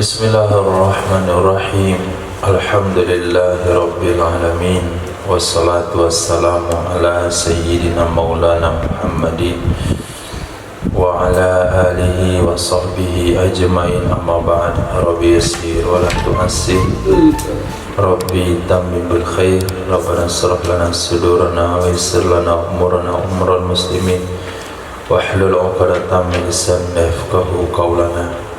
Bismillahirrahmanirrahim. Alhamdulillahi rabbil alamin. Wassalatu wassalamu ala sayyidina maulana Muhammadin wa ala alihi wa sahbihi ajmain, amma ba'd. Rabbi yassir wa la tu'assir, Rabbi tammim bil khair. Rabbana shrah lana sudurana wa yassir lana umurana umural muslimin wahlul 'uqdatam min lisani yafqahu qawlana.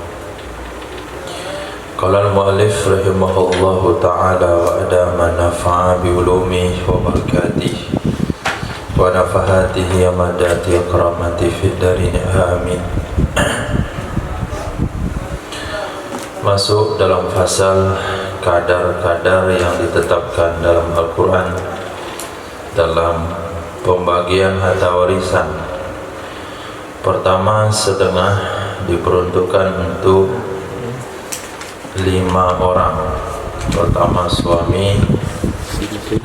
Qala al-mu'allif rahimahullahu ta'ala wa adama nafa'a bi ulumihi wa barakatihi wa nafahatihi amadati akramati fid darin, amin. Masuk dalam fasal kadar-kadar yang ditetapkan dalam Al-Quran dalam pembagian harta warisan. Pertama, setengah diperuntukkan untuk 5 orang. Pertama, suami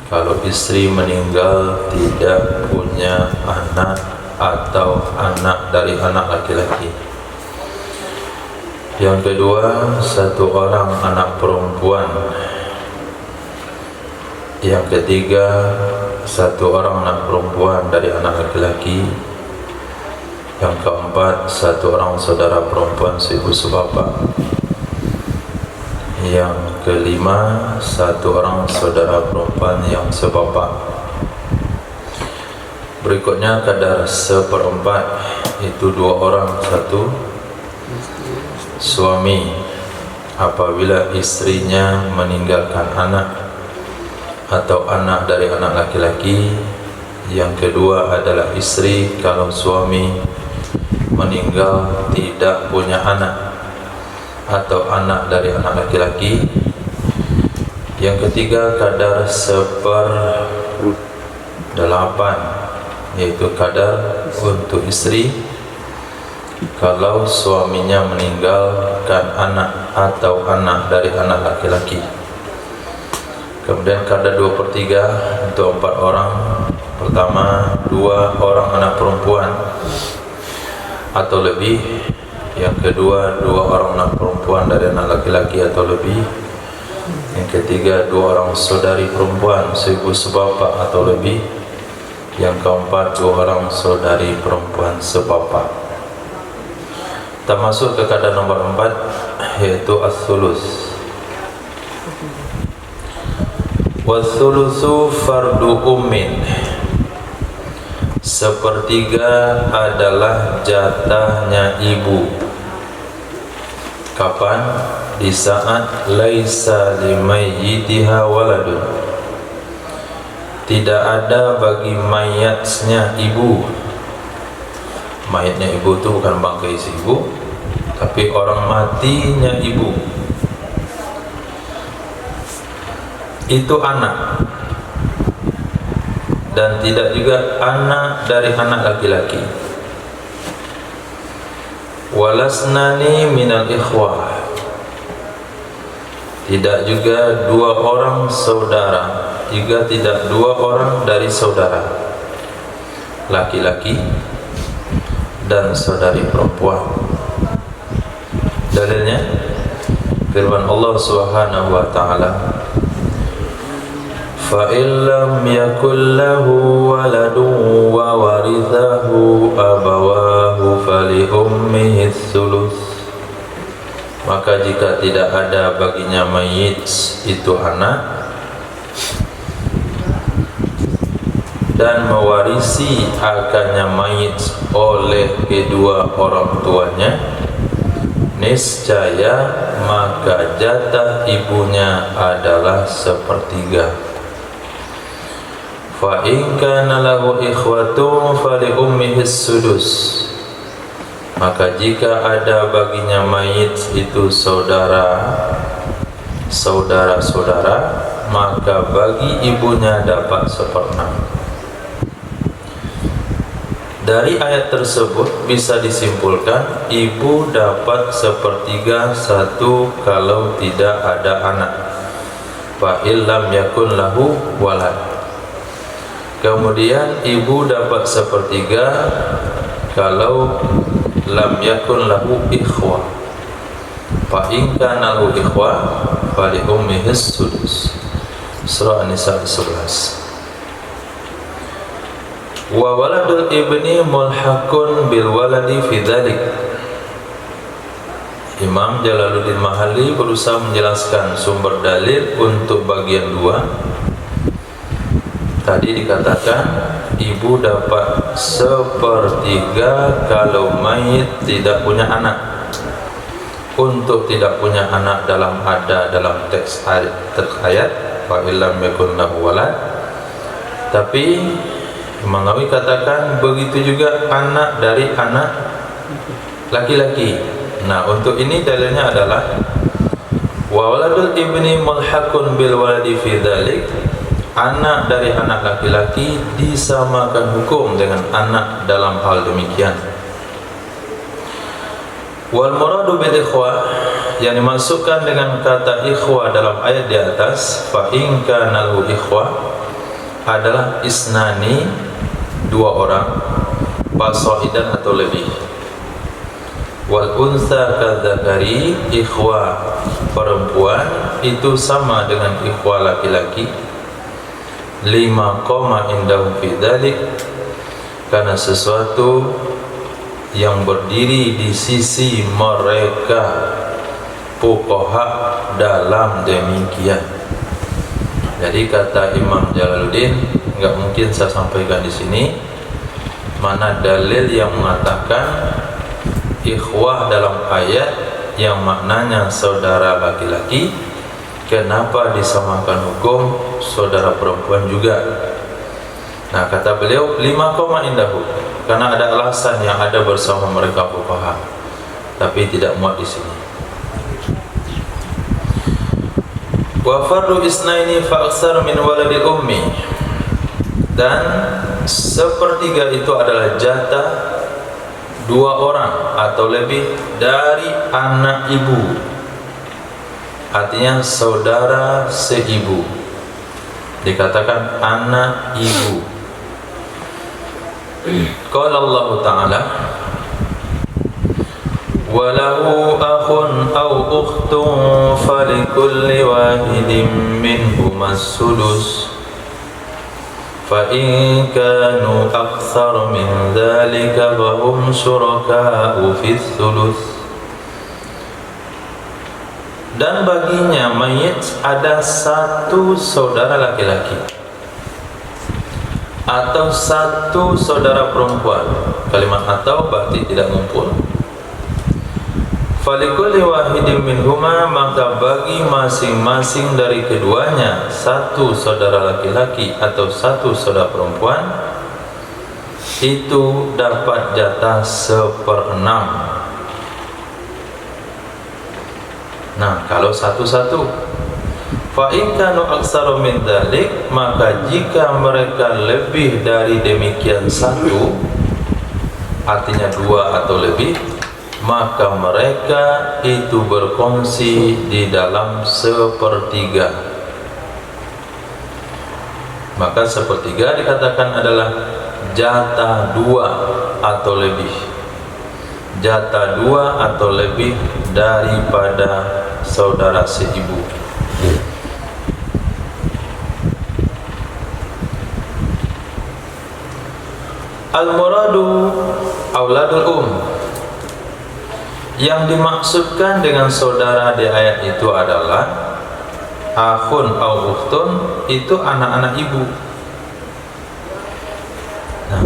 kalau istri meninggal tidak punya anak atau anak dari anak laki-laki. Yang kedua, 1 orang anak perempuan. Yang ketiga, 1 orang anak perempuan dari anak laki-laki. Yang keempat, 1 orang saudara perempuan seibu sebapak. Yang kelima, 1 orang saudara perempuan yang sebapak. Berikutnya kadar 1/4, itu 2 orang, 1 suami apabila istrinya meninggalkan anak atau anak dari anak laki-laki. Yang kedua adalah istri kalau suami meninggal tidak punya anak atau anak dari anak laki-laki. Yang ketiga kadar 1/8, yaitu kadar untuk istri kalau suaminya meninggalkan anak atau anak dari anak laki-laki. Kemudian kadar 2/3 untuk 4 orang. Pertama, 2 orang anak perempuan atau lebih. Yang kedua, 2 orang anak perempuan dari anak laki-laki atau lebih. Yang ketiga, 2 orang saudari perempuan seibu sebapak atau lebih. Yang keempat, 2 orang saudari perempuan sebapak. Kita masuk ke kadar nomor 4, yaitu as-sulus. Was-sulusu fardu ummin. 1/3 adalah jatahnya ibu. Kapan? Di saat laisa limayyitiha waladun, tidak ada bagi mayatnya ibu. Mayatnya ibu itu bukan bangkai si ibu, tapi orang matinya ibu. Itu anak, dan tidak juga anak dari anak laki-laki. Walasnani minal ikhwah, tidak juga 2 orang saudara, juga tidak 2 orang dari saudara laki-laki dan saudari perempuan. Dalilnya firman Allah Subhanahu wa taala, fa illam yakul lahu waladun wa warithahu abawahu fali ummihi sulus. Maka jika tidak ada baginya mayit itu anak, dan mewarisi akannya mayit oleh kedua orang tuanya, niscaya maka jatah ibunya adalah 1/3. Fa in kana lahu ikhwatun fali ummihi sudus. Maka jika ada baginya mayit itu saudara-saudara, maka bagi ibunya dapat 1/6. Dari ayat tersebut bisa disimpulkan ibu dapat 1/3 kalau tidak ada anak. Fa illam yakun lahu walad. Kemudian ibu dapat 1/3 kalau lam yakun lahu ikhwah, Fa in kana lahu ikhwa fali ummihi sudus. Surah An-Nisa 11. Wa waladul ibni mulhaqun bil waladi fi dzalik. Imam Jalaluddin Mahalli berusaha menjelaskan sumber dalil untuk bagian 2. Tadi dikatakan ibu dapat 1/3 kalau mayit tidak punya anak. Untuk tidak punya anak dalam teks ayat wa illam yakun lahu walad. Tapi Imam Nawawi katakan begitu juga anak dari anak laki-laki. Nah, untuk ini dalilnya adalah wa waladul ibni mulhaqun bil waladi fi dzalik. Anak dari anak laki-laki disamakan hukum dengan anak dalam hal demikian. Wal muradu bil ikhwa, yang dimasukkan dengan kata ikhwa dalam ayat di atas, fa in kana lahu ikhwa, adalah isnani, 2 orang, fasaidan atau lebih. Wal unsa kadzakari, ikhwa perempuan itu sama dengan ikhwa laki-laki. 5 qoma indahum fi dzalik, karena sesuatu yang berdiri di sisi mereka fuqaha dalam demikian. Jadi kata Imam Jalaluddin, enggak mungkin saya sampaikan di sini mana dalil yang mengatakan ikhwah dalam ayat yang maknanya saudara laki-laki, kenapa disamakan hukum saudara perempuan juga. Nah, kata beliau 5 qoma indahu, karena ada alasan yang ada bersama mereka fuqaha, tapi tidak muat di sini. Wa fardu isnaini fa aksar min waladil ummi, dan 1/3 itu adalah jatah 2 orang atau lebih dari anak ibu, artinya saudara seibu, dikatakan anak ibu. Qala Allah Ta'ala walahu akhun aw ukhtun falikulli wahidin minhumas sudus fa in kanu aktsara min dzalika fa hum syuraka'u fis sulus. Dan baginya mayit ada 1 saudara laki-laki atau 1 saudara perempuan. Kalimat atau berarti tidak ngumpul. Falikulli wahidin minhuma, maka bagi masing-masing dari keduanya 1 saudara laki-laki atau 1 saudara perempuan, itu dapat jatah 1/6. Nah, kalau 1-1, fa in kanu aktsaru min dzalik, maka jika mereka lebih dari demikian 1, artinya 2 atau lebih, maka mereka itu berkongsi di dalam 1/3. Maka 1/3 dikatakan adalah jatah 2 atau lebih. Jatah 2 atau lebih daripada saudara seibu. Al-muradu auladul yang dimaksudkan dengan saudara di ayat itu adalah akhun au ukhtun, itu anak-anak ibu. Nah,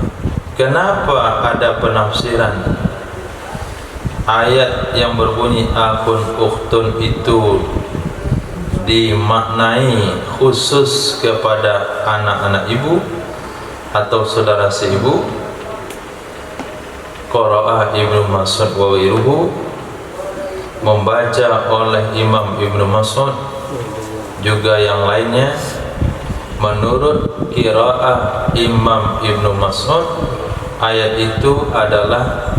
kenapa ada penafsiran ayat yang berbunyi akhun ukhtun itu dimaknai khusus kepada anak-anak ibu atau saudara seibu? Qara'ah Ibnu Mas'ud wa wiruhu, membaca oleh Imam Ibnu Mas'ud juga yang lainnya. Menurut qiraah Imam Ibnu Mas'ud, ayat itu adalah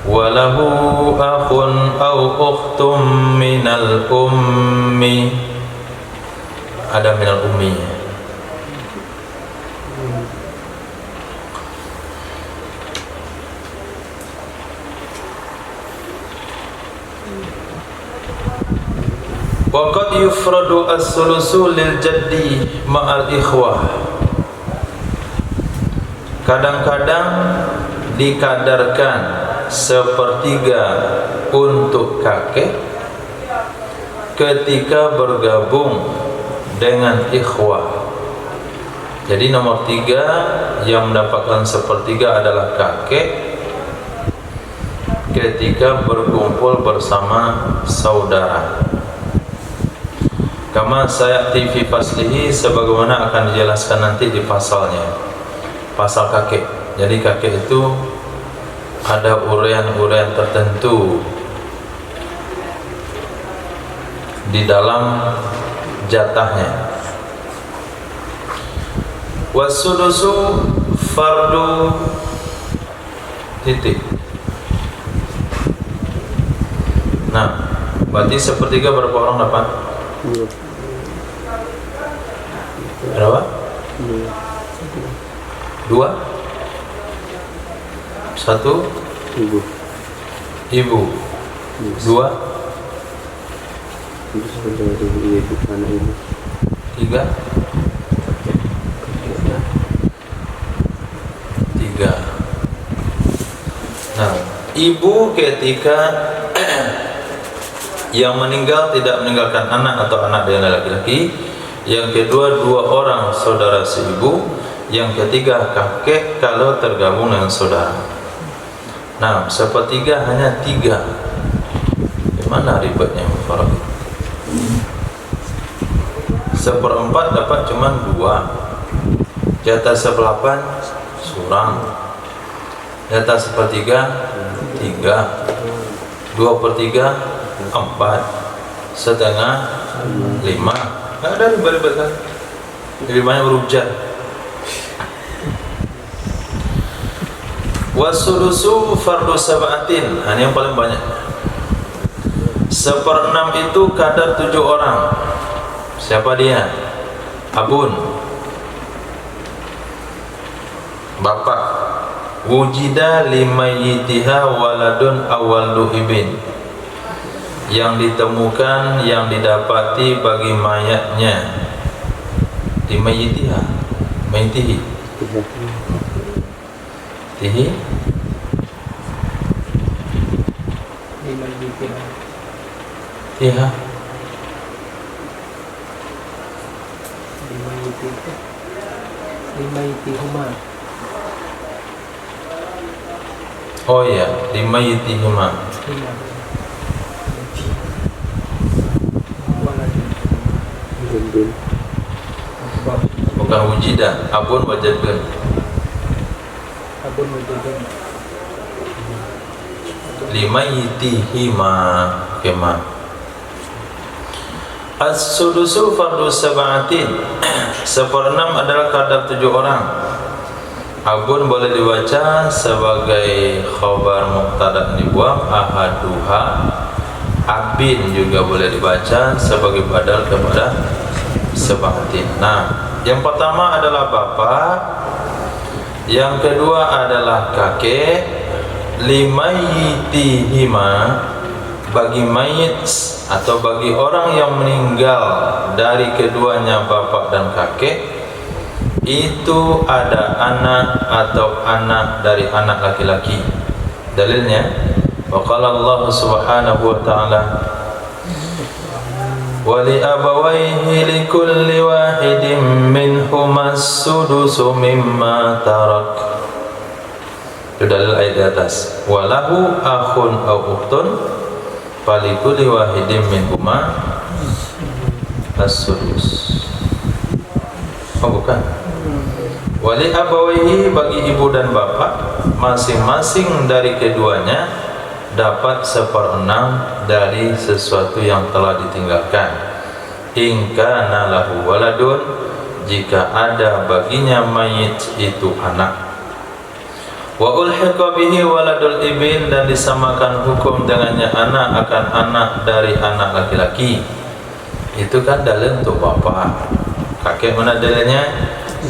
walahu akhun au ukhtum minal ummi, ada minal ummi. Wa qad yufradu as-sulusu lil jaddi ma'al ikhwah. Kadang-kadang dikadarkan sepertiga untuk kakek ketika bergabung dengan ikhwah. Jadi nomor 3 yang mendapatkan sepertiga adalah kakek ketika berkumpul bersama saudara. Kama sayati fi faslihi, sebagaimana akan dijelaskan nanti di pasalnya, pasal kakek. Jadi kakek itu ada uraian-uraian tertentu di dalam jatahnya. Wasudusu fardu titik. Nah, berarti sepertiga berapa orang dapat? 2. Berapa? 2. 1 ibu. 2 Ibu anak ibu. 3. Nah, ibu ketika yang meninggal tidak meninggalkan anak atau anak dengan laki-laki. Yang kedua, 2 orang saudara seibu. Yang ketiga, kakek kalau tergabung dengan saudara. Nah, sepertiga hanya 3. Gimana ribetnya Farah? 1/4 dapat cuma 2. Jatah 1/8 surang. Jatah 1/3 3. 2/3 4. Setengah 5. Nggak ada ribet-ribet kan? Lebih banyak berujar. Wasudusu fardu sab'atin. Ini yang paling banyak. 1/6 itu kadar 7 orang. Siapa dia? Abun, bapak. Wujida limayyitiha waladun awaldu ibin. Yang ditemukan, yang didapati bagi mayatnya. Limayyitiha, mayyitihi. Tihi. Tiha. Limayyitihuma. Oh ya, limayyitihuma. Bukan wujida, abun wajadun. Abun wajadun. Limayyitihima kema. As-sudusu fardu sab'atin. 1/6 adalah kadar 7 orang. Abun boleh dibaca sebagai khabar mubtada dibuang, ahaduha. Abin juga boleh dibaca sebagai badal kepada sab'atin. Nah, yang pertama adalah bapak, yang kedua adalah kakek, limayyitihima, bagi mayit atau bagi orang yang meninggal dari keduanya bapak dan kakek, itu ada anak atau anak dari anak laki-laki. Dalilnya, waqala Allah subhanahu wa ta'ala, wa li abawayhi li kulli wahidin minhuma as-sudusu mimma tarak. Itu dalil ayat di atas. Walahu akhun aw ukhtun falikuli wahidin minhuma as-sudus. Oh bukan. Wali abawaihi, bagi ibu dan bapak, masing-masing dari keduanya dapat 1/6 dari sesuatu yang telah ditinggalkan. In kana lahu waladun, jika ada baginya mayit itu anak. Wa ulhiqa bihi waladul ibn, dan disamakan hukum dengannya anak akan anak dari anak laki-laki. Itu kan dalil untuk bapak. Kakek mana dalilnya?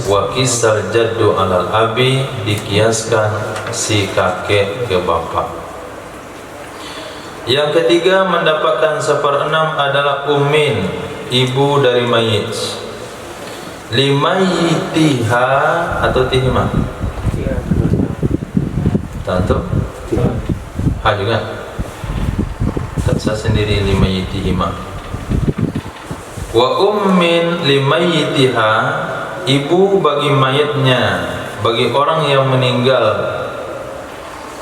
Wa qisal jaddu alal abi, dikiaskan si kakek ke bapak. Yang ketiga, mendapatkan 1/6 adalah ummin, ibu dari mayit. Limayitiha atau tihima? Tentu. Ha juga. Tak saya sendiri limayitihima. Wa ummin limayitiha, ibu bagi mayatnya, bagi orang yang meninggal.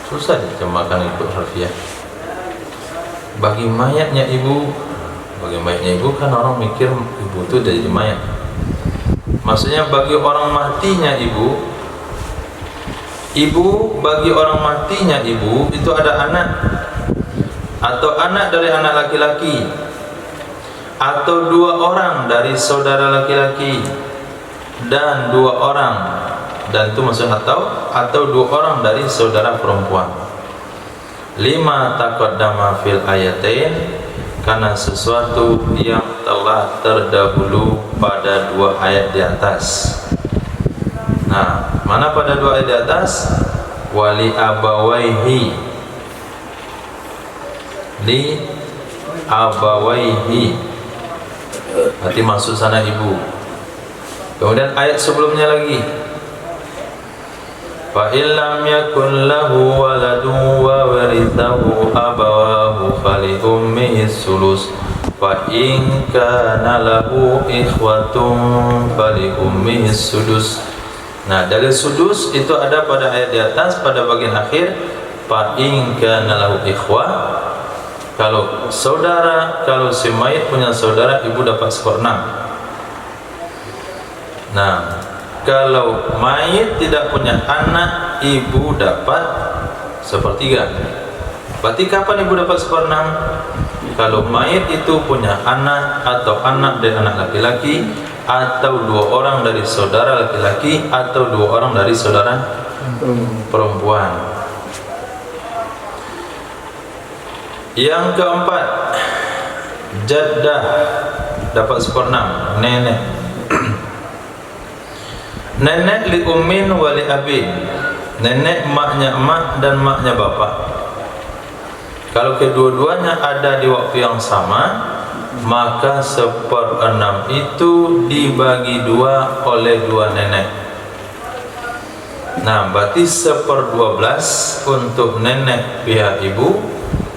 Susah diterjemahkan itu harfiah. Bagi mayatnya ibu, bagi mayatnya ibu kan orang mikir ibu itu dari mayat. Maksudnya bagi orang matinya ibu, ibu bagi orang matinya ibu itu ada anak, atau anak dari anak laki-laki, atau 2 orang dari saudara laki-laki, dan 2 orang, dan itu maksud atau 2 orang dari saudara perempuan. 5 taqaddama fil ayatain, karena sesuatu yang telah terdahulu pada 2 ayat di atas. Nah, mana pada 2 ayat di atas? Wali abawaihi, li abawaihi, berarti maksud sana ibu. Kemudian ayat sebelumnya lagi, fa illam yakun lahu waladun wa warithahu abawahu fali ummihi sulus fa in kana lahu ikhwatun fali ummihi sudus. Nah, dari sudus itu ada pada ayat di atas pada bagian akhir, fa in kana lahu ikhwah, kalau saudara, kalau si mayit punya saudara, ibu dapat 1/6. Nah, kalau mayit tidak punya anak, ibu dapat 1/3. Berarti kapan ibu dapat 1/6? Kalau mayit itu punya anak, atau anak dari anak laki-laki, atau 2 orang dari saudara laki-laki, atau 2 orang dari saudara perempuan. Yang keempat, jaddah dapat 1/6, nenek. Nenek li ummin wa li abin, nenek maknya emak dan maknya bapak. Kalau kedua-duanya ada di waktu yang sama, maka 1/6 itu dibagi 2 oleh 2 nenek. Nah, berarti 1/12 untuk nenek pihak ibu,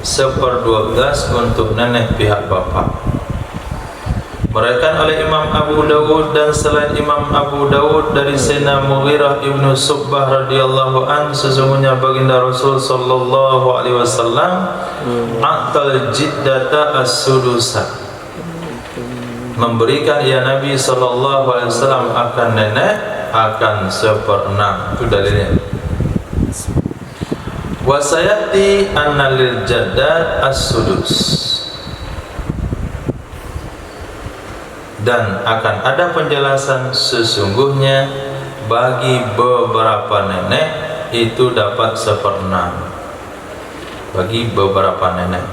1/12 untuk nenek pihak bapak. Meriwayatkan oleh Imam Abu Dawud dan selain Imam Abu Dawud dari Sayyidina Mughirah ibnu Subbah radhiyallahu an, sesungguhnya baginda Rasul sallallahu alaihi wasallam atal jiddata as-sudusa, memberikan ya Nabi sallallahu alaihi wasallam akan nenek akan 1/6. Itu dalilnya. Wa sayati anna lil jaddad as-sudus, dan akan ada penjelasan sesungguhnya bagi beberapa nenek itu dapat 1/6. Bagi beberapa nenek.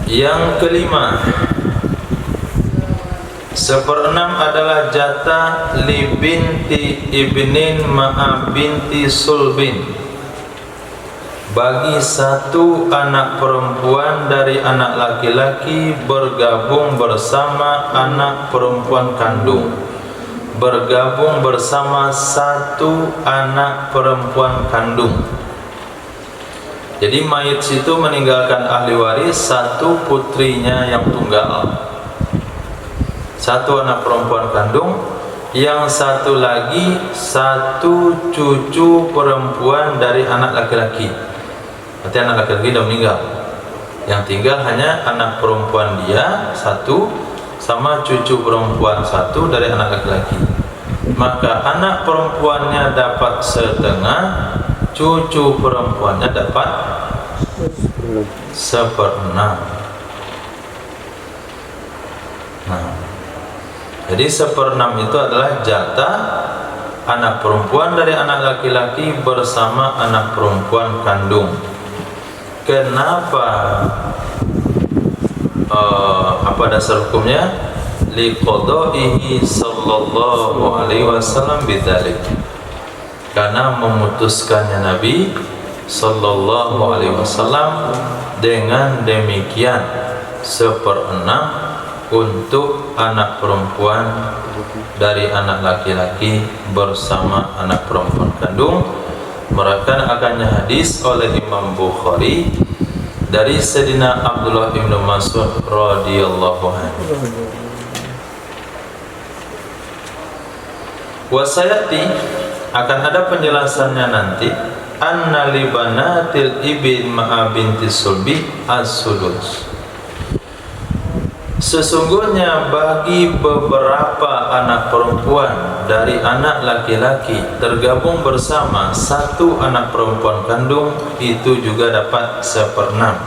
Yang kelima, 1/6 adalah jatah li binti ibnin ma'a binti sulbin, bagi 1 anak perempuan dari anak laki-laki bergabung bersama anak perempuan kandung, bergabung bersama 1 anak perempuan kandung. Jadi mayit situ meninggalkan ahli waris 1 putrinya yang tunggal, 1 anak perempuan kandung, yang 1 lagi 1 cucu perempuan dari anak laki-laki. Berarti anak laki-laki sudah meninggal, yang tinggal hanya anak perempuan dia 1 sama cucu perempuan 1 dari anak laki-laki. Maka anak perempuannya dapat 1/2, cucu perempuannya dapat 1/6. Nah, jadi 1/6 itu adalah jatah anak perempuan dari anak laki-laki bersama anak perempuan kandung. Kenapa? Apa dasar hukumnya? Liqadaihi sallallahu alaihi wasallam bidzalik, karena memutuskannya Nabi Sallallahu Alaihi Wasallam, dengan demikian 1/6 untuk anak perempuan dari anak laki-laki bersama anak perempuan kandung. Merakan akannya hadis oleh Imam Bukhari dari Sayyidina Abdullah bin Mas'ud radhiyallahu anhu. Wasayati, akan ada penjelasannya nanti, anna li banatil ibn ma'a binti sulbi as-sudus. Sesungguhnya bagi beberapa anak perempuan dari anak laki-laki tergabung bersama satu anak perempuan kandung, itu juga dapat 1/6.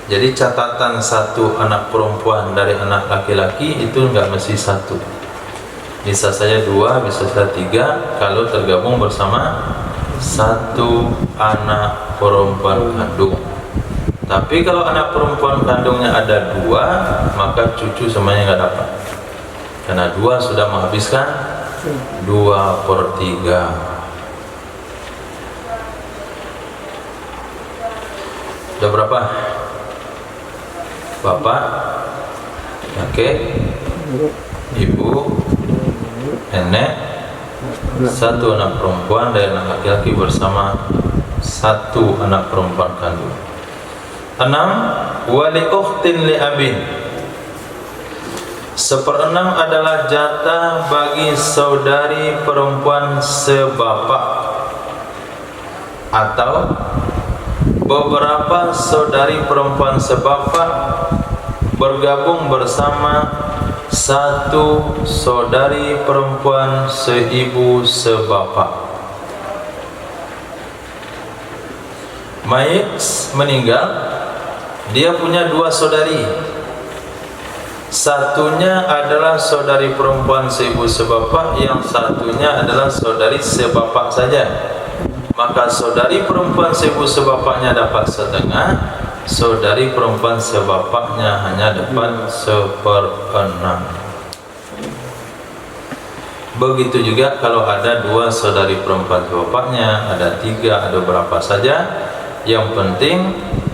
Jadi catatan satu anak perempuan dari anak laki-laki itu enggak mesti satu, bisa saja 2, bisa saja 3 kalau tergabung bersama satu anak perempuan kandung. Tapi kalau anak perempuan kandungnya ada 2, maka cucu semuanya nggak dapat, karena 2 sudah menghabiskan 2/3. Udah berapa? Bapak, kakek, ibu, nenek, 1 anak perempuan dan anak laki-laki bersama 1 anak perempuan kandung. 6. Wali ukhtin li abin, 1/6 adalah jatah bagi saudari perempuan sebapak atau beberapa saudari perempuan sebapak bergabung bersama 1 saudari perempuan seibu sebapak. Mayit meninggal, dia punya 2 saudari. Satunya adalah saudari perempuan seibu sebapak, yang satunya adalah saudari sebapak saja. Maka saudari perempuan seibu sebapaknya dapat 1/2, saudari perempuan sebapaknya hanya dapat 1/6. Begitu juga kalau ada 2 saudari perempuan sebapaknya, ada 3, ada berapa saja. Yang penting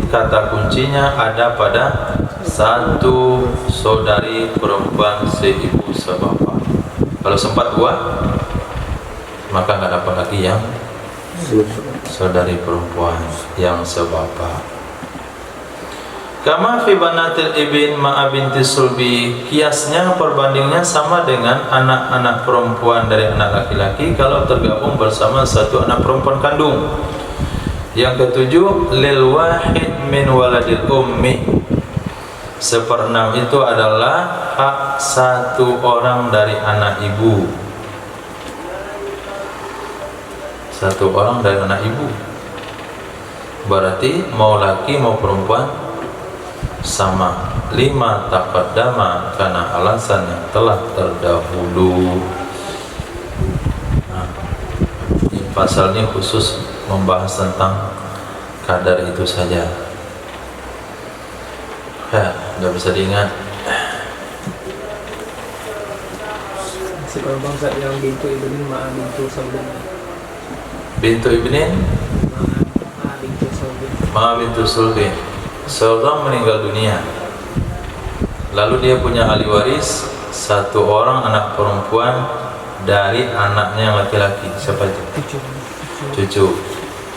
kata kuncinya ada pada 1 saudari perempuan seibu sebapak. Kalau sempat 2, maka nggak dapat lagi yang saudari perempuan yang sebapak. Kama fi banatil ibn ma'a binti sulbi, kiasnya perbandingnya sama dengan anak-anak perempuan dari anak laki-laki kalau tergabung bersama 1 anak perempuan kandung. Yang ketujuh, lil wahid min waladil ummi, 1/6 itu adalah hak 1 orang dari anak ibu. 1 orang dari anak ibu, berarti mau laki mau perempuan sama. 5 taqaddama karena alasan yang telah terdahulu. Nah, pasal ini khusus membahas tentang kadar itu saja. Ya, nggak bisa diingat. Kalau bangsa yang bintu ibnin ma'a bintu saudin, Bintu ibnin ma'a bintu saudin, ma'a bintu sulbin, seorang meninggal dunia, lalu dia punya ahli waris 1 orang anak perempuan dari anaknya yang laki-laki. Siapa itu? Cucu.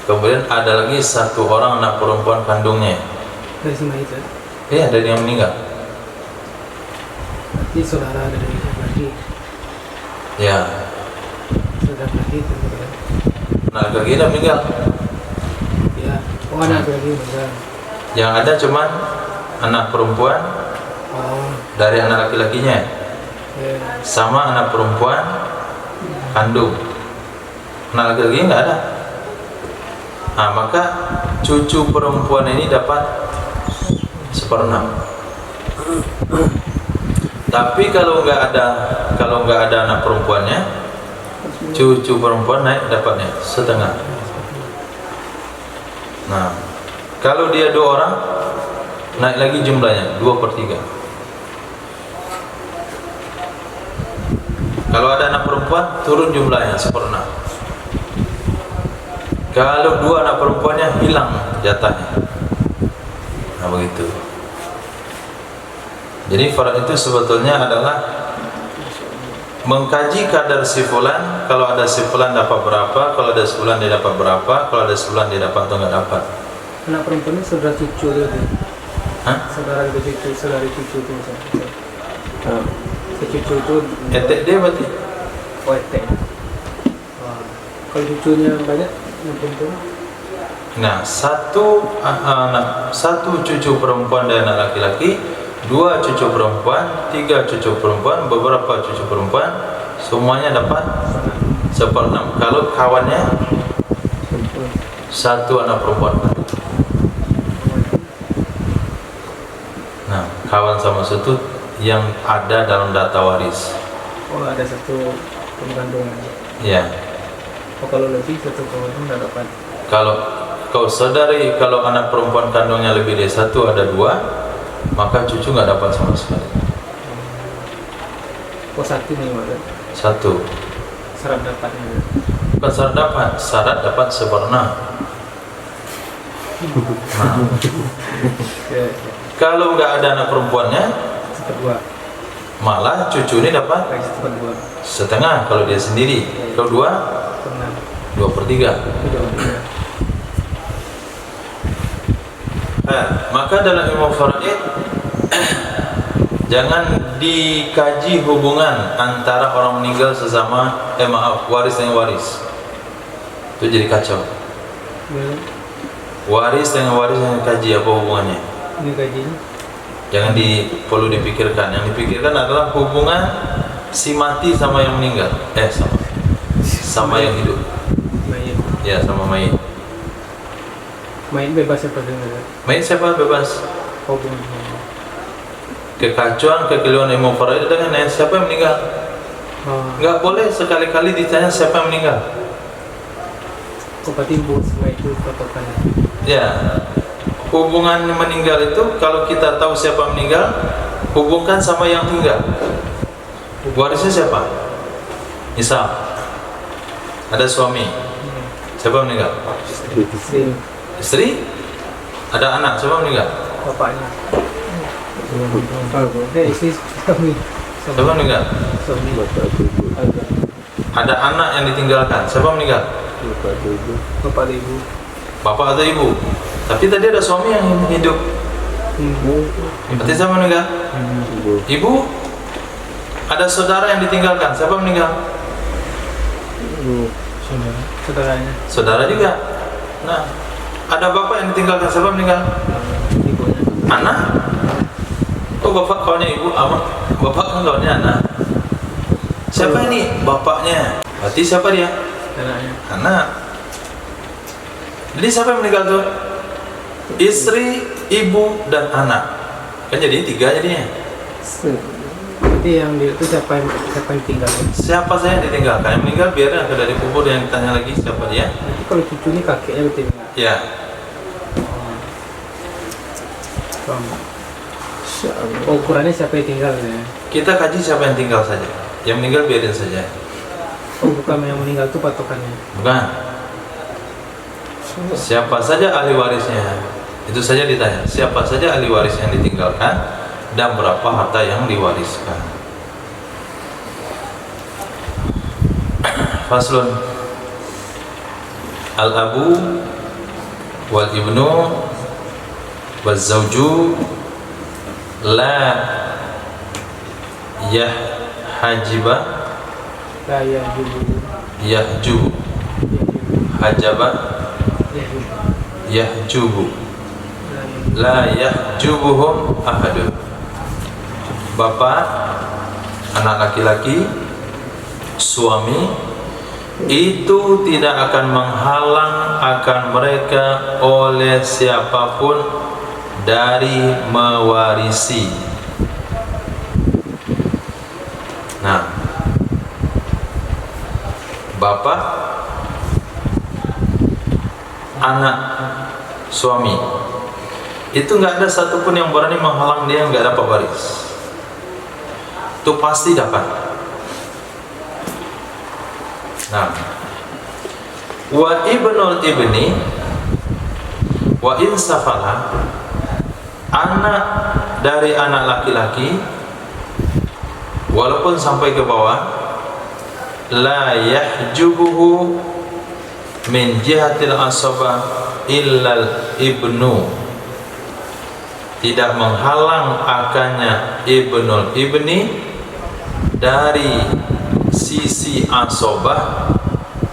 Kemudian ada lagi 1 orang anak perempuan kandungnya. dari si mayit ya? Iya, dari yang meninggal. Berarti saudara dari laki, Ya, saudara laki itu kan? anak laki udah meninggal. Ya, oh anak laki enggak. Yang ada cuman anak perempuan Oh, dari anak laki-lakinya ya. sama anak perempuan kandung. Anak laki-laki nggak ada. Nah, maka cucu perempuan ini dapat 1/6. Tapi kalau nggak ada anak perempuannya, cucu perempuan naik dapatnya 1/2. Nah, kalau dia 2 orang, naik lagi jumlahnya 2/3. Kalau ada anak perempuan, turun jumlahnya 1/6. Kalau 2 anak perempuannya hilang jatahnya. Nah begitu. Jadi farad itu sebetulnya adalah mengkaji kadar si fulan. Kalau ada si fulan dapat berapa, kalau ada si fulan dia dapat berapa, kalau ada si fulan dia dapat atau enggak dapat. Anak perempuan ini saudara cucu dia tuh. Hah? Saudara cucu, saudari cucu tuh misalnya. Secucu itu Etek dia berarti. etek. Wah. Kalau cucunya banyak, yang perempuan. Nah, satu cucu perempuan dan anak laki-laki, 2 cucu perempuan, 3 cucu perempuan, beberapa cucu perempuan, semuanya dapat 1/6. Kalau kawannya 1 anak perempuan. Nah, kawan sama satu yang ada dalam data waris. Oh, ada satu pengandungan. Ya. Oh, kalau lebih satu kawan nggak dapat. Kalau kau sadari kalau anak perempuan kandungnya lebih dari 1, ada 2, maka cucu nggak dapat sama sekali. Oh, satu nih maksud. 1. Syarat dapatnya. Bukan syarat dapat 1/6. Nah, Ya, kalau nggak ada anak perempuannya, 1/2. malah cucu ini dapat Kayak 1/2. setengah kalau dia sendiri. Kalau 2, Pernah. 2/3. Itu jauh. Maka dalam ilmu faraid jangan dikaji hubungan antara orang meninggal sesama waris dengan waris. Itu jadi kacau. Ya, Waris dengan waris yang kaji apa hubungannya? ini gajinya. Jangan perlu dipikirkan. Yang dipikirkan adalah hubungan si mati sama yang meninggal. Sama yang hidup. Mayat. Ya, sama mayit. Mayat bebas apa dengan Mayit siapa bebas? hubungan. Kekacauan, kekeliruan ilmu faraid dengan siapa yang meninggal. Enggak boleh sekali-kali ditanya siapa yang meninggal. Berarti semua itu patokannya. Ya, hubungan meninggal itu kalau kita tahu siapa meninggal, hubungkan sama yang tinggal. Warisnya siapa? Misal ada suami, siapa meninggal? Istri, Istri? Ada anak, siapa meninggal? bapaknya. Istri suami. Siapa meninggal? Suami. Bapak ibu, Ada anak yang ditinggalkan, siapa meninggal? bapak ibu, Bapak ibu. Bapak atau ibu? Tapi tadi ada suami yang hidup, berarti siapa meninggal? ibu, Ibu? Ada saudara yang ditinggalkan, siapa meninggal? ibu, Saudaranya. Saudara juga. Nah, ada bapak yang ditinggalkan, siapa meninggal? Ibunya. Anak? Oh, bapak kawannya ibu, bapak kan kawannya anak. Siapa ini? Bapaknya. Berarti siapa dia? Anaknya. Anak. Jadi siapa yang meninggal tuh? Istri, ibu, dan anak. Kan jadi 3 jadinya. Berarti yang itu siapa yang tinggal? Siapa saya yang ditinggalkan? Yang meninggal biarlah dari kubur yang ditanya lagi siapa dia. Nanti kalau cucu ini kakeknya betul. Ya. Oh, ukurannya siapa yang tinggal ya? Kita kaji siapa yang tinggal saja. Yang meninggal biarin saja. Oh, bukan yang meninggal itu patokannya. Bukan. Siapa saja ahli warisnya. Itu saja ditanya. Siapa saja ahli waris yang ditinggalkan dan berapa harta yang diwariskan. Faslun. Al-abu wal ibnu wal zawju la yahhajiba La yahjubu. yahjubu hajaba yahjubu la yahjubuhum ahadun. Bapak, anak laki-laki, suami itu tidak akan menghalang akan mereka oleh siapapun dari mewarisi. Nah, bapak, anak, suami itu nggak ada satupun yang berani menghalang dia nggak dapat waris. Itu pasti dapat. Nah, Wa ibnul ibni wa in safala, anak dari anak laki-laki walaupun sampai ke bawah, la yahjubuhu min jihatil asabah illal ibnu, tidak menghalang akannya ibnul ibni dari sisi asobah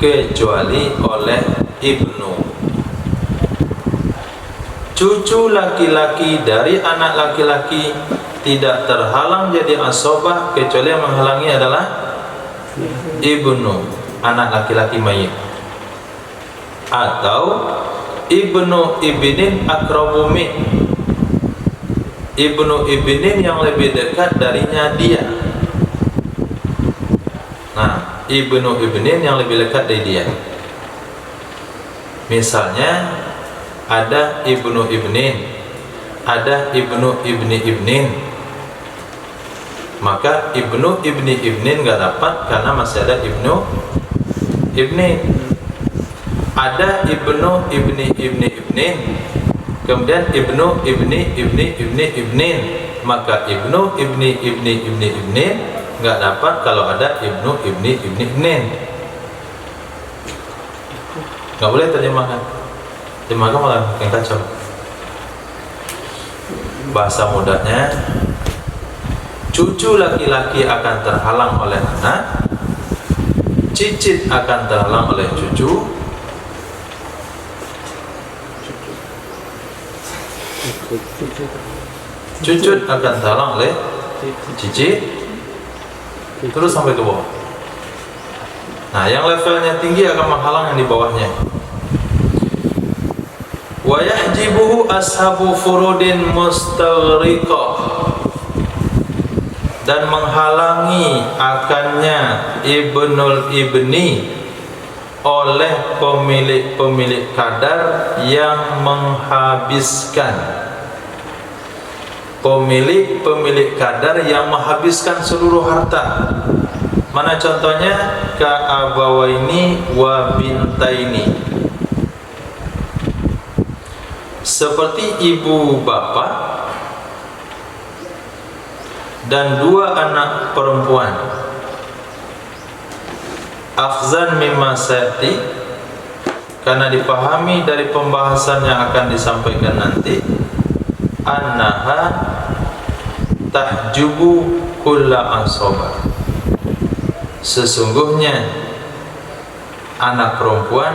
kecuali oleh ibnu. Cucu laki-laki dari anak laki-laki tidak terhalang jadi asobah kecuali yang menghalangi adalah ibnu, anak laki-laki mayit, atau ibnu ibnin akrabu min, ibnu ibnin yang lebih dekat darinya dia. Nah, ibnu ibnin yang lebih dekat dari dia. Misalnya ada ibnu ibnin, ada ibnu ibni ibnin, maka ibnu ibni ibnin nggak dapat karena masih ada ibnu ibnin. Ada ibnu ibni ibni ibnin, kemudian ibnu ibni ibni ibni ibnin, maka ibnu ibni ibni ibni ibnin nggak dapat kalau ada ibnu ibni ibni ibnin. Nggak boleh terjemahkan, terjemahkan malah makin kacau. Bahasa mudahnya, cucu laki-laki akan terhalang oleh anak, cicit akan terhalang oleh cucu, cucut akan terhalang oleh cicit, terus sampai ke bawah. Nah, yang levelnya tinggi akan menghalang yang di bawahnya. Wa yahjibuhu ashabu furudin mustaghriqah, dan menghalangi akannya ibnul ibni oleh pemilik kadar yang menghabiskan. Pemilik kadar yang menghabiskan seluruh harta. Mana contohnya? Ka abawaini wa bintaini, seperti ibu bapak dan dua anak perempuan. Akhzan mimma sayati, karena dipahami dari pembahasan yang akan disampaikan nanti, annaha tahjubu kulla asobah, sesungguhnya anak perempuan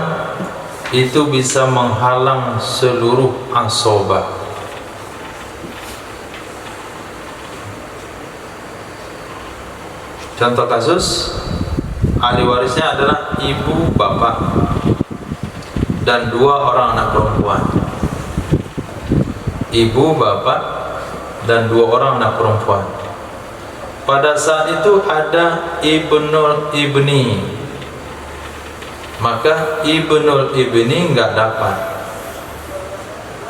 itu bisa menghalang seluruh asobah. Contoh kasus, ahli warisnya adalah ibu bapak dan dua orang anak perempuan. Ibu bapak dan dua orang anak perempuan. Pada saat itu ada ibnul ibni, maka ibnul ibni nggak dapat.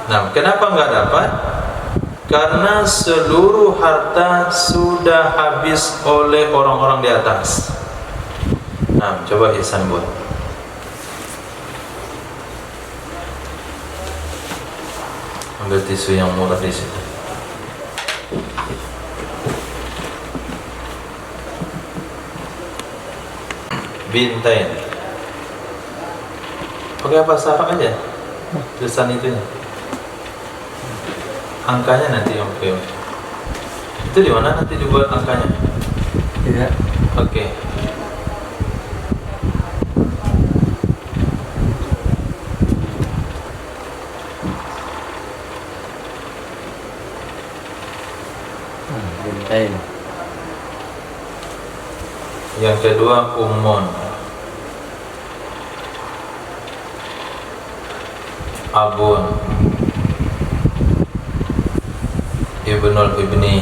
Nah, kenapa nggak dapat? Karena seluruh harta sudah habis oleh orang-orang di atas. Nah, coba Ihsan buat. Ambil tisu yang murah di situ. Bintain. Pakai bahasa Arab aja. Tulisan itunya. Angkanya nanti yang oke. Itu di mana nanti dibuat angkanya? Tidak. Oke. Bintain. Yang kedua ummun, abun, ibnul ibni,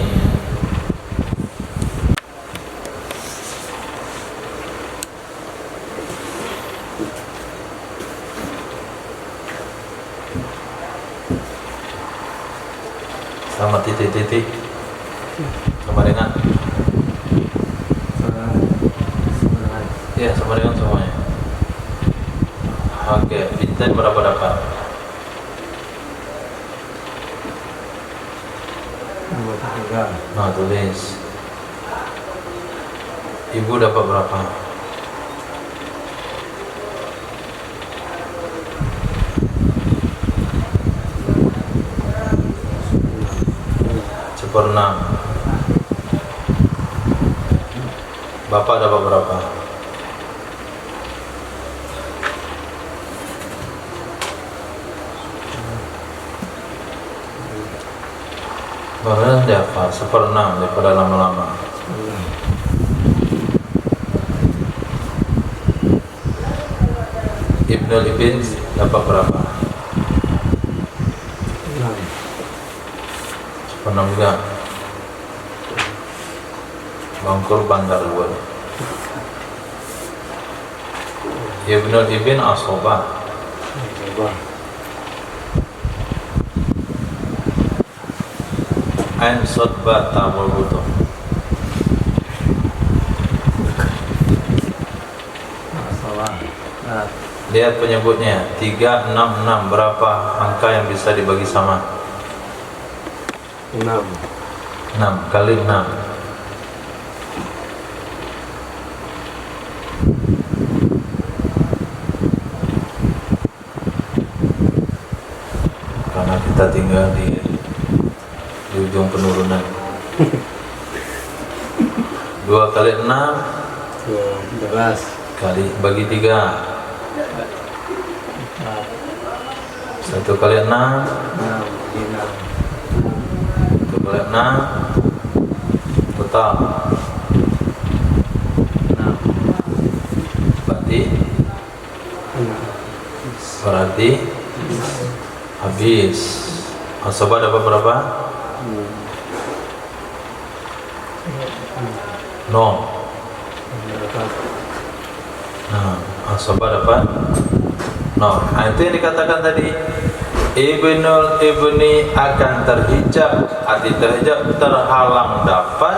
sama titik-titik sama dengan ya sama dengan semuanya. Oke, Binten berapa dapat? 23. Nah, tulis. Ibu dapat berapa? Seperenam. Bapak dapat berapa? Baru dia apa? Seperenam daripada lama-lama. Ibnul Ibn dapat berapa? 6. Seperenam juga. Bangkur bandar luar. Ibnul Ibn Asobah. Coba. Ain sodba tamul butuh. Masalah. Nah, Lihat penyebutnya 366. Berapa angka yang bisa dibagi sama? 6. 6 kali 6. Karena kita tinggal di ujung penurunan. 2 kali 6 12. kali bagi 3. 1 kali 6 6 bagi 1 kali 6 total 6. berarti habis. Asabah dapat berapa? 0. Nah, asabah dapat 0. Nah, itu yang dikatakan tadi, Ibnul Ibni akan terhijab, arti terhijab, terhalang dapat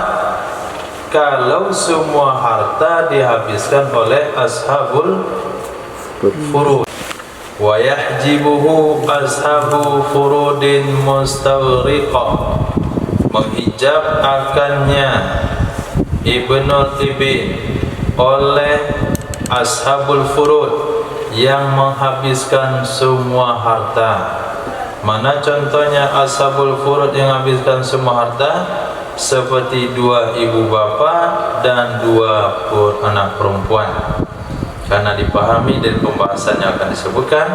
kalau semua harta dihabiskan oleh ashabul furud. Wa yahjibuhu ashabu furudin mustawriqah, menghijab akannya Ibnul Ibn oleh ashabul furud yang menghabiskan semua harta. Mana contohnya ashabul furud yang menghabiskan semua harta? Seperti 2 ibu bapa dan 2 anak perempuan. Karena dipahami dari pembahasan yang akan disebutkan,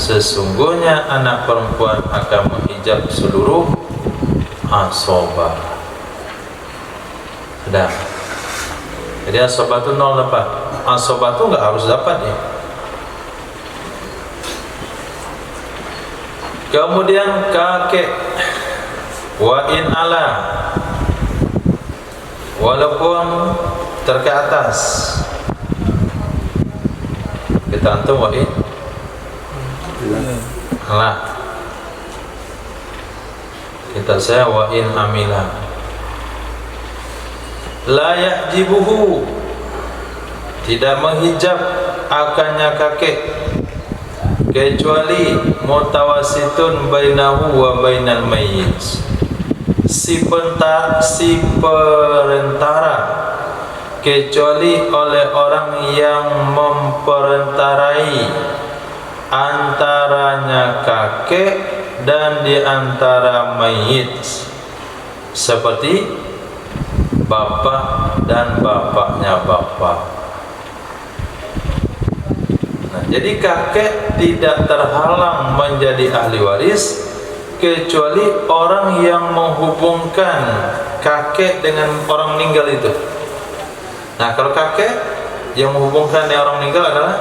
sesungguhnya anak perempuan akan menghijab seluruh asobah. Sudah. Jadi asobah itu 0 dapat. Asobah itu nggak harus dapat ya. Kemudian kakek, wa in ala, walaupun terke atas. Kita antum wa in ala. Kita saya wa in amila. La ya'jibuhu, tidak menghijab akannya kakek kecuali mutawasitun bainahu wa bainal mayyit, si perantara, kecuali oleh orang yang memperantarai antaranya kakek dan di antara mayit, seperti bapak dan bapaknya bapak. Nah, jadi kakek tidak terhalang menjadi ahli waris kecuali orang yang menghubungkan kakek dengan orang meninggal itu. Nah, kalau kakek yang menghubungkan dengan orang meninggal adalah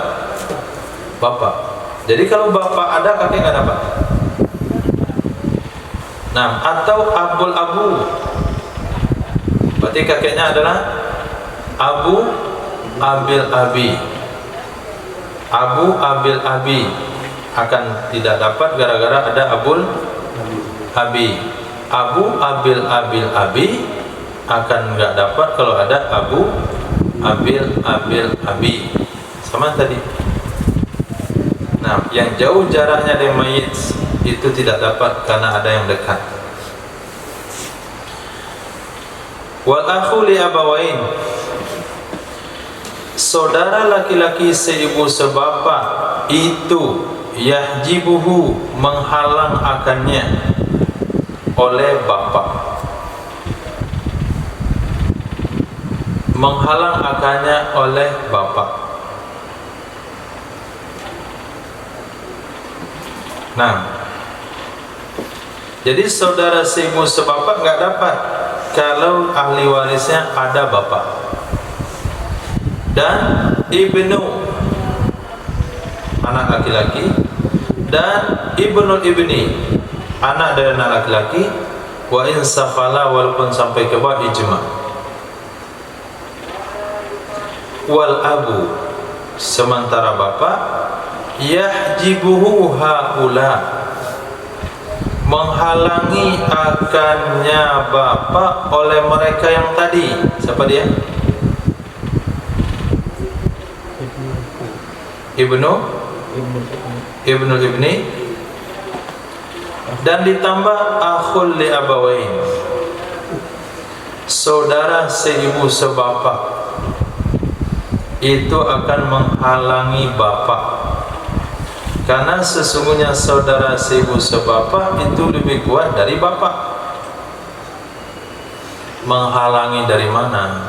bapak. Jadi kalau bapak ada, kakek nggak dapat. Nah, atau abul abu, berarti kakeknya adalah abu abil abi. Abu abil abi akan tidak dapat gara-gara ada abul abi. Abu abil abil abi akan nggak dapat kalau ada abu abil abil abi. Sama tadi. Nah, yang jauh jaraknya dari mayit itu tidak dapat karena ada yang dekat. Wal akhu li abawain, saudara laki-laki seibu sebapa itu yahjibuhu menghalang akannya oleh bapa, menghalang akannya oleh bapa. Nah, jadi saudara seibu sebapa nggak dapat kalau ahli warisnya ada bapak. Dan ibnu, anak laki-laki, dan ibnu ibni, anak dari anak laki-laki, wa in safala, walaupun sampai ke bawah ijma. Wal abu, sementara bapak, yahjibuhu haula, menghalangi akannya bapak oleh mereka yang tadi. Siapa dia? Ibnu ibni, dan ditambah akhul li abawain, saudara seibu sebapa itu akan menghalangi bapak, karena sesungguhnya saudara seibu sebapa itu lebih kuat dari bapak. Menghalangi dari mana?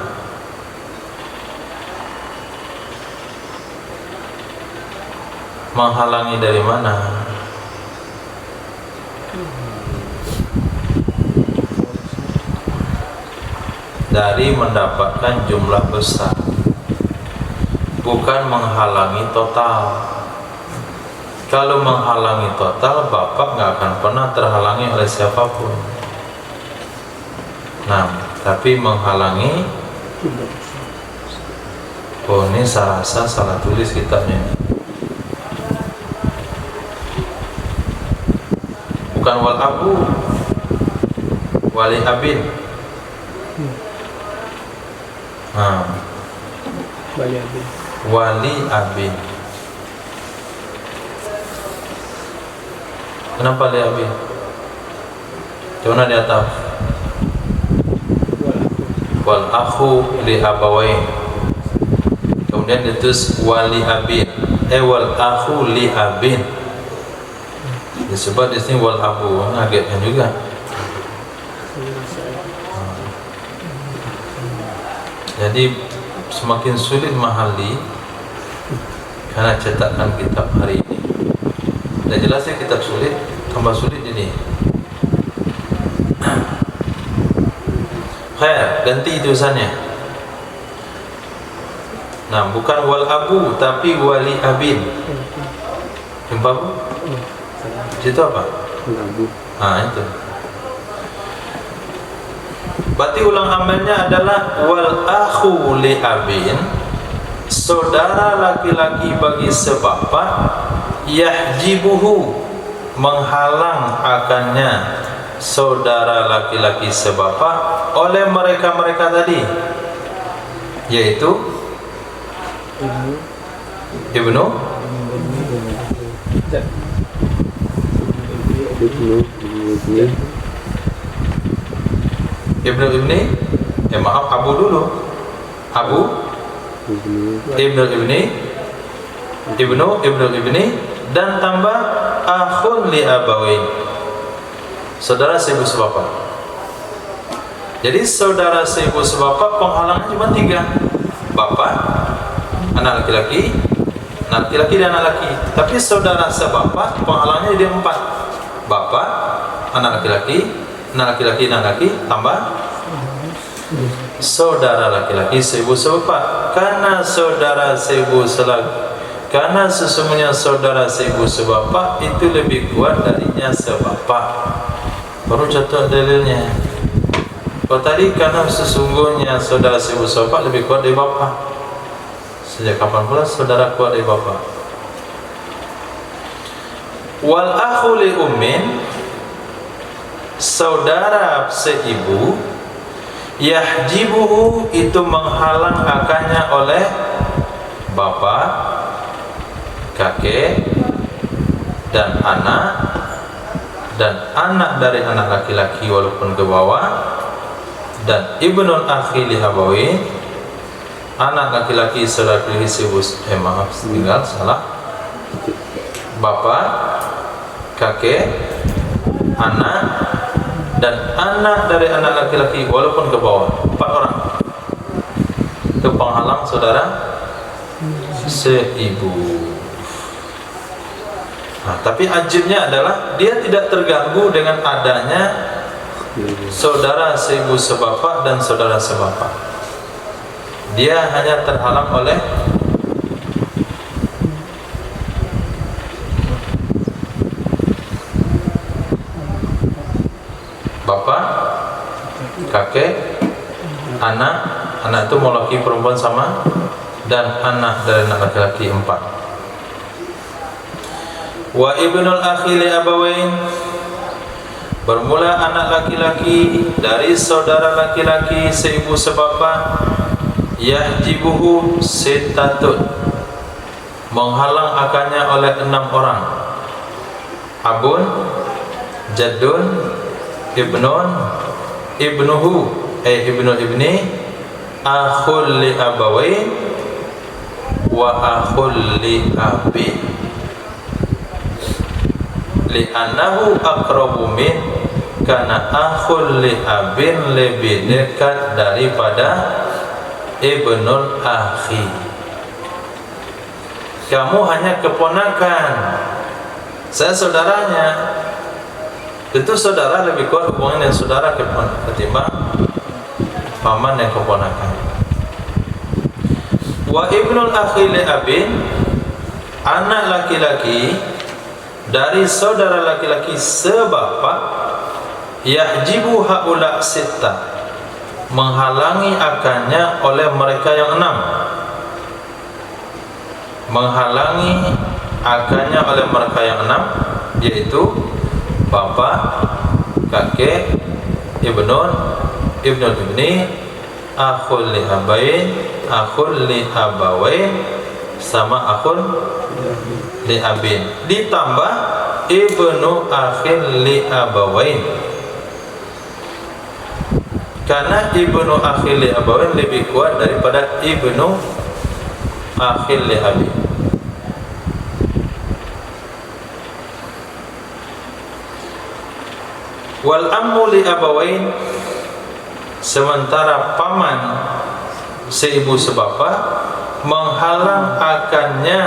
Menghalangi dari mana? Dari mendapatkan jumlah besar, bukan menghalangi total. Kalau menghalangi total, bapak nggak akan pernah terhalangi oleh siapapun. Nah, tapi menghalangi, oh ini saya rasa salah tulis kitabnya ini. Bukan wal abu, wali abin. Nah, Wali abin. wali abin. Kenapa wali abin? Coba di atas. Wal akhu li abawain. Kemudian ditulis wali abin. Wal akhu li abin. Disebut di sini wal abu, ngagetkan juga. Jadi semakin sulit memahami karena cetakan kitab hari ini. Dan jelasnya kitab sulit, tambah sulit jadi. Khair, ganti tulisannya. Nah, bukan wal abu tapi wali abin. Jumpa bu? Itu apa? Nah, itu. Berarti ulang amalnya adalah wal akhu li abin, saudara laki-laki bagi sebapa, yahjibuhu, menghalang akannya saudara laki-laki sebapa oleh mereka-mereka tadi, yaitu ibnu ibnu ibni, maaf, abu dulu, abu ibnu ibni, ibnu ibni, dan tambah akhun li abawain, saudara seibu sebapa. Jadi saudara seibu sebapa penghalangnya cuma 3, bapak, anak laki-laki, dan anak laki. Tapi saudara sebapa penghalangnya dia 4, bapak, anak laki-laki, anak laki, tambah saudara laki-laki seibu sebapa. Karena saudara seibu karena sesungguhnya saudara seibu sebapa itu lebih kuat darinya sebapa. Baru contoh dalilnya. Kalau tadi karena sesungguhnya saudara seibu sebapa lebih kuat dari bapa. Sejak kapan pula saudara kuat dari bapa? Wal akhu li ummin, saudara seibu, yahjibuhu, itu menghalang akannya oleh bapak, kakek, dan anak dari anak laki-laki walaupun ke bawah, dan ibnul akhi li abawi, anak laki-laki saudara pilih tinggal salah, bapak, kakek, anak, dan anak dari anak laki-laki walaupun ke bawah. 4 orang. Itu penghalang saudara seibu. Nah, tapi ajibnya adalah dia tidak terganggu dengan adanya saudara seibu sebapak dan saudara sebapak. Dia hanya terhalang oleh bapak, kakek, anak itu mau laki perempuan sama, dan anak dari anak laki-laki 4. Wa ibnul akhi li abawain, bermula anak laki-laki dari saudara laki-laki seibu sebapak, yahjibuhu sitatun, menghalang akannya oleh 6 orang. Abun, jaddun, ibnun, ibnuhu, ibnul ibni, akhul li abawain, wa akhul li abi, li'annahu aqrabu min, karena akhul li abin lebih dekat daripada ibnul akhi. Kamu hanya keponakan, saya saudaranya. Tentu saudara lebih kuat hubungan dengan saudara ketimbang paman yang keponakan. Wa ibnul akhi li abin, anak laki-laki dari saudara laki-laki sebapak, yahjibu haula sittah, menghalangi akannya oleh mereka yang 6. Menghalangi akannya oleh mereka yang 6, yaitu bapak, kakek, ibnul ibni, akhul li abain, akhul li abawain, sama akhul li abin, ditambah ibnu akhil li abawain, karena ibnu akhil li abawain lebih kuat daripada ibnu akhil li abin. Wal ammu li abawain, sementara paman seibu sebapak menghalang akannya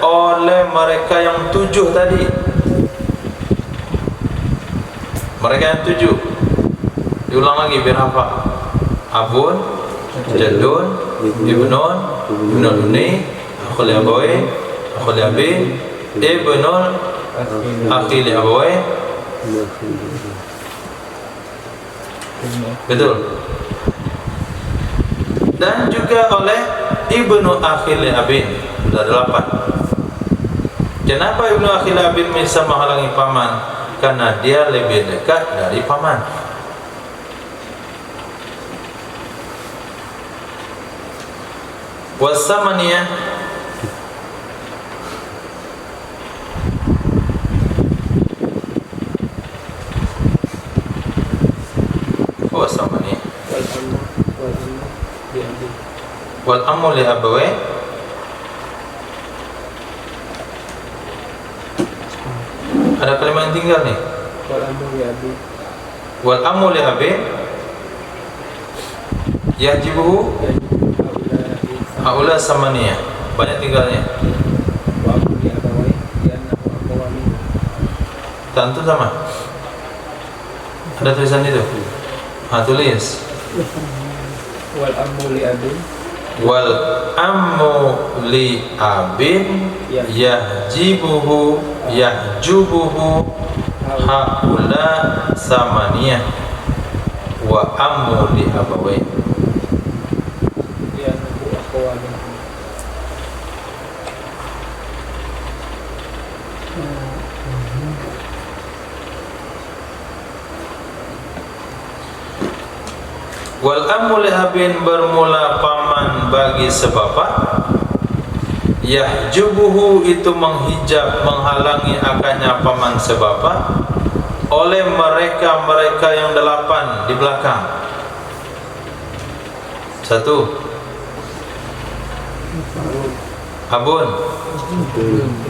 oleh mereka yang 7 tadi. Mereka yang 7, diulang lagi biar hafal. Abun, jaddun, ibnun, ibnul ibni, akhul li abawain, akhul li abin, ibnul akhi li abawain. Betul. Dan juga oleh ibnu akhil li abin, sudah 8. Kenapa ibnu akhil li abin bisa menghalangi paman? Karena dia lebih dekat dari paman. Wasamaniyah, wasamaniyah, wal ammu li abawain, ada kalimat yang tinggal nih. Wal ammu li abi, yajibuhu haula samaniyah, banyak tinggalnya. Tentu sama. Ada tulisan itu. Tulis. Wal ammu li abin, Wal ammu li abin yahjibuhu haula samaniyah, wa ammu li abawain. Wal ammu li abin, bermula paman bagi sebapak, Yahjubuhu itu menghijab, menghalangi akannya paman sebapa oleh mereka yang 8 di belakang. 1. Abun,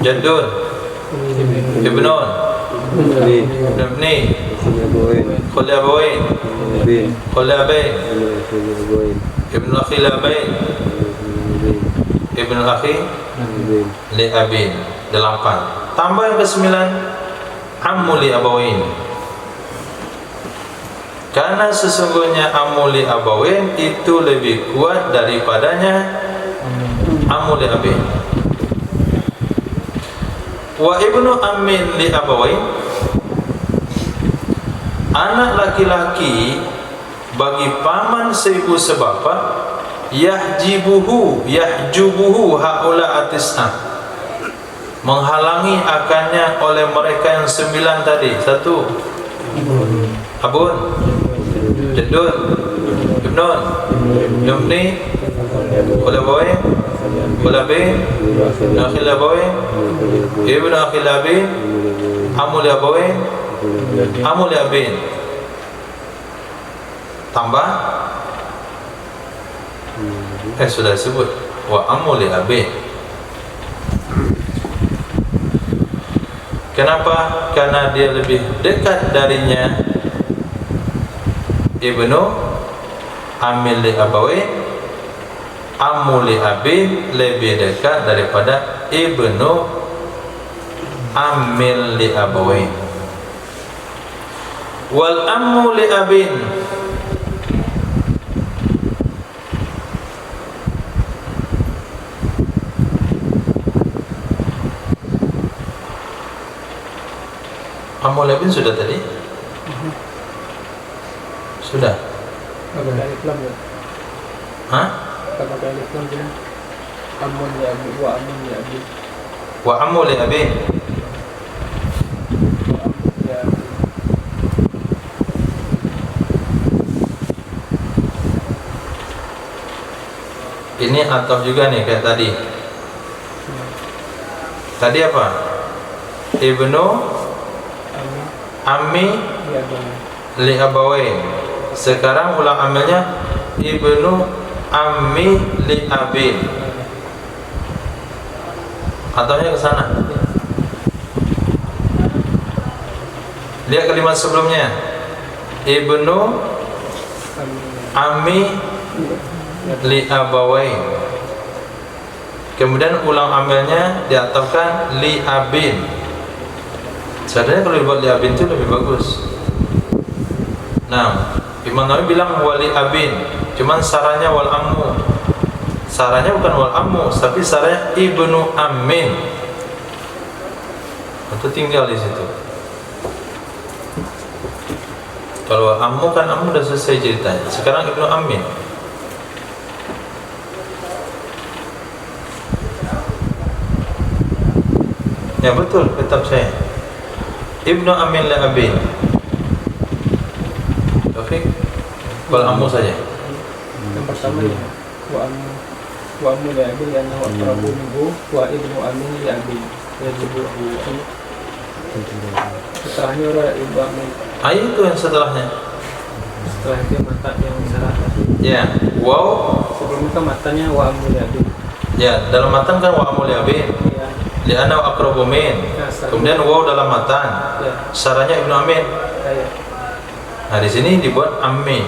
Jaddun, Ibnun, Ibni, Khulabain, Khulabain, Ibn Akhi Labain, Ibn Akhi Li'abin. 8. Tambah yang ke-9, Ammu Li'abawain. Karena sesungguhnya Ammu Li'abawain itu lebih kuat daripadanya Ammu Li'abin. Wa ibnu ammin li'abawain, anak laki-laki bagi paman seibu sebapa, yahjubuhu haula atisna, menghalangi akannya oleh mereka yang 9 tadi. 1. Abun, Jaddun, Ibnun, Ibni, Khulabain, Khulabain, Akhi Labain, Ibn Akhi Labin, Ammu Li'abawain, Ammu Li'abin. Tambah sudah disebut wa Ammu Li'abin. Kenapa? Karena dia lebih dekat darinya Ibnu Ammi Li'abawain. Ammu Li'abin lebih dekat daripada Ibnu Ammi Li'abawain. Wal Ammu Li'abin, Ammu Li'abin sudah tadi? Sudah? Pakai alif lam ya? Hah? Pakai alif lam ya? Amun ya abi, wa amun ya abi. Wa Ammu Li'abin. Ya. Ini atau juga nih kayak tadi. Tadi apa? Ibnu Ammi Ya bang. Li'abawain. Sekarang ulang amalnya Ibnu Ammi Li'abin. Ataunya ke sana. Lihat kalimat sebelumnya. Ibnu Ammi Li'abawain. Kemudian ulang amalnya diatofkan Li'abin. Sebenarnya kalau dibuat Li'abin itu lebih bagus. Nah, Imam Nawawi bilang wali abin, cuman saranya wal ammu. Saranya bukan wal ammu, tapi saranya ibnu ammin. Itu tinggal di situ. Kalau wal ammu kan ammu udah selesai ceritanya. Sekarang ibnu ammin. Ya betul, kitab saya. Ibnu ammin la abin. Taufik, wal ammu saja. Yang pertama ya, wa amun ya abi ya nahu akrabu minhu wa ibnu amin ya abi. Ya jibuhu. Setelahnya ora ibnu amin. Itu yang setelahnya. Setelah itu mata yang disalahkan. Ya, wow. Sebelum itu matanya wa amun ya abi. Ya, dalam matan kan wa amul yabin. Ya. Li'anna aqrabu min. Kemudian waw dalam matan. Ya. Saranya ibnu amin. Ya. Nah, di sini dibuat ammi.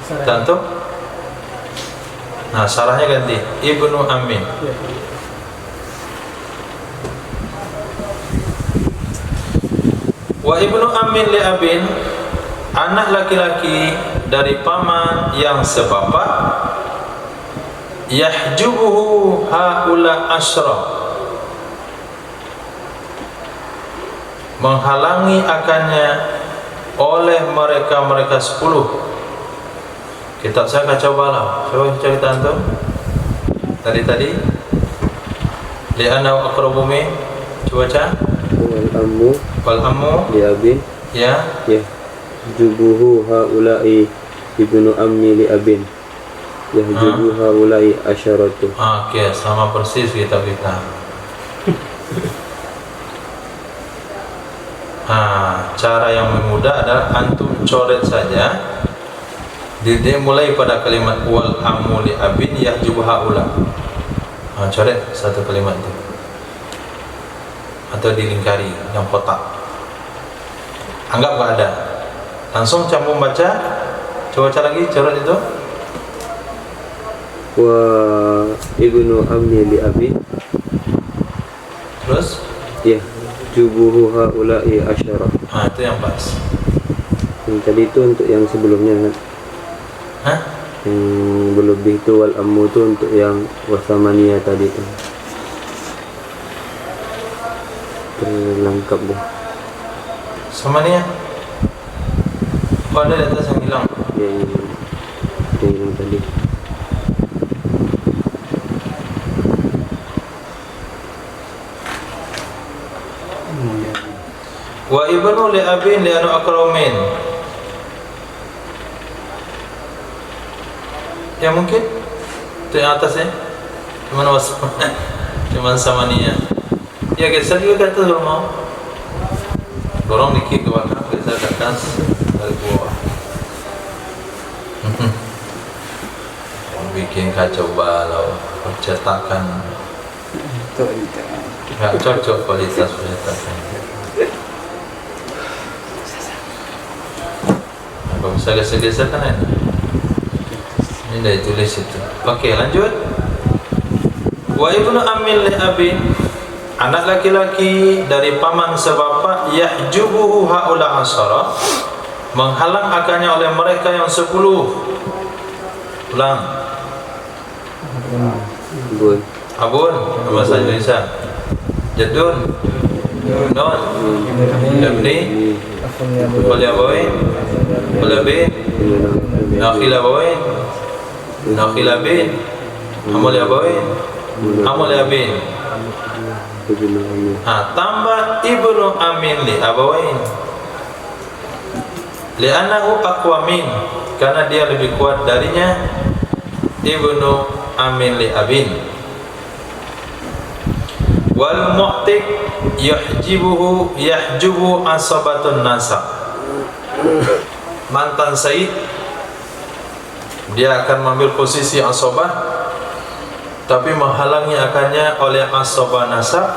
Sarah. Tentu. Nah, sarahnya ganti ibnu amin. Ya. Wa ibnu amin li abin, anak laki-laki dari paman yang sebapak, yahjubuhu haula asyra, menghalangi akannya oleh mereka 10. Kitab saya kacau balau. Coba cerita antum. Tadi li'annahu aqrabu min. Coba baca. Wal ammu li abin. Ya. Ya. Jubuhu haula'i ibnu ammi li abin. yahjubu haulai asyaratu. Oke, sama persis kita. Cara yang mudah adalah antum coret saja. Dia mulai pada kalimat wal amuli abin yahjubu haula. Coret satu kalimat itu. Atau dilingkari yang kotak. Anggap nggak ada. Langsung campur baca. Coba baca lagi, coret itu. Wa ibnu ammi li abi. Terus? Yahjubuhu haulai asyara. Itu yang pas. Yang tadi itu untuk yang sebelumnya kan? Hah? Yang berlebih itu wal ammu itu untuk yang wasamania tadi itu. Terlengkap deh. Sama nih ya. Ada di atas yang hilang. Yang hilang tadi. Wa ibnu li abin li anu akramin. Ya mungkin itu yang atasnya. Cuman cuman sama nia. Ya geser juga ke atas kalau mau. Dorong dikit ke belakang, geser ke atas dari bawah. Bikin kacau balau percetakan. Nggak cocok kualitas percetakan. Kalau bisa geser-geser kan enak. Ini dah tulis itu. Oke, lanjut. Wa ibnu amil li abin, anak laki-laki dari paman sebapak, yahjubuhu haula asara, menghalang akannya oleh mereka yang 10. Ulang. Abun bahasa Indonesia. Jadun. Non. Dabni. Kuliabain. Kulabin. Nakhilabain. Nakhilabin. Amuliabain. Amuliabin. Tambah ibnu amin li abawain. Li'annahu aqwamin, karena dia lebih kuat darinya. Ibnu amin li abin. Wal mu'tiq yahjubu asabatun nasab. Mantan Said dia akan mengambil posisi asabah, tapi menghalangi akannya oleh asabah nasab,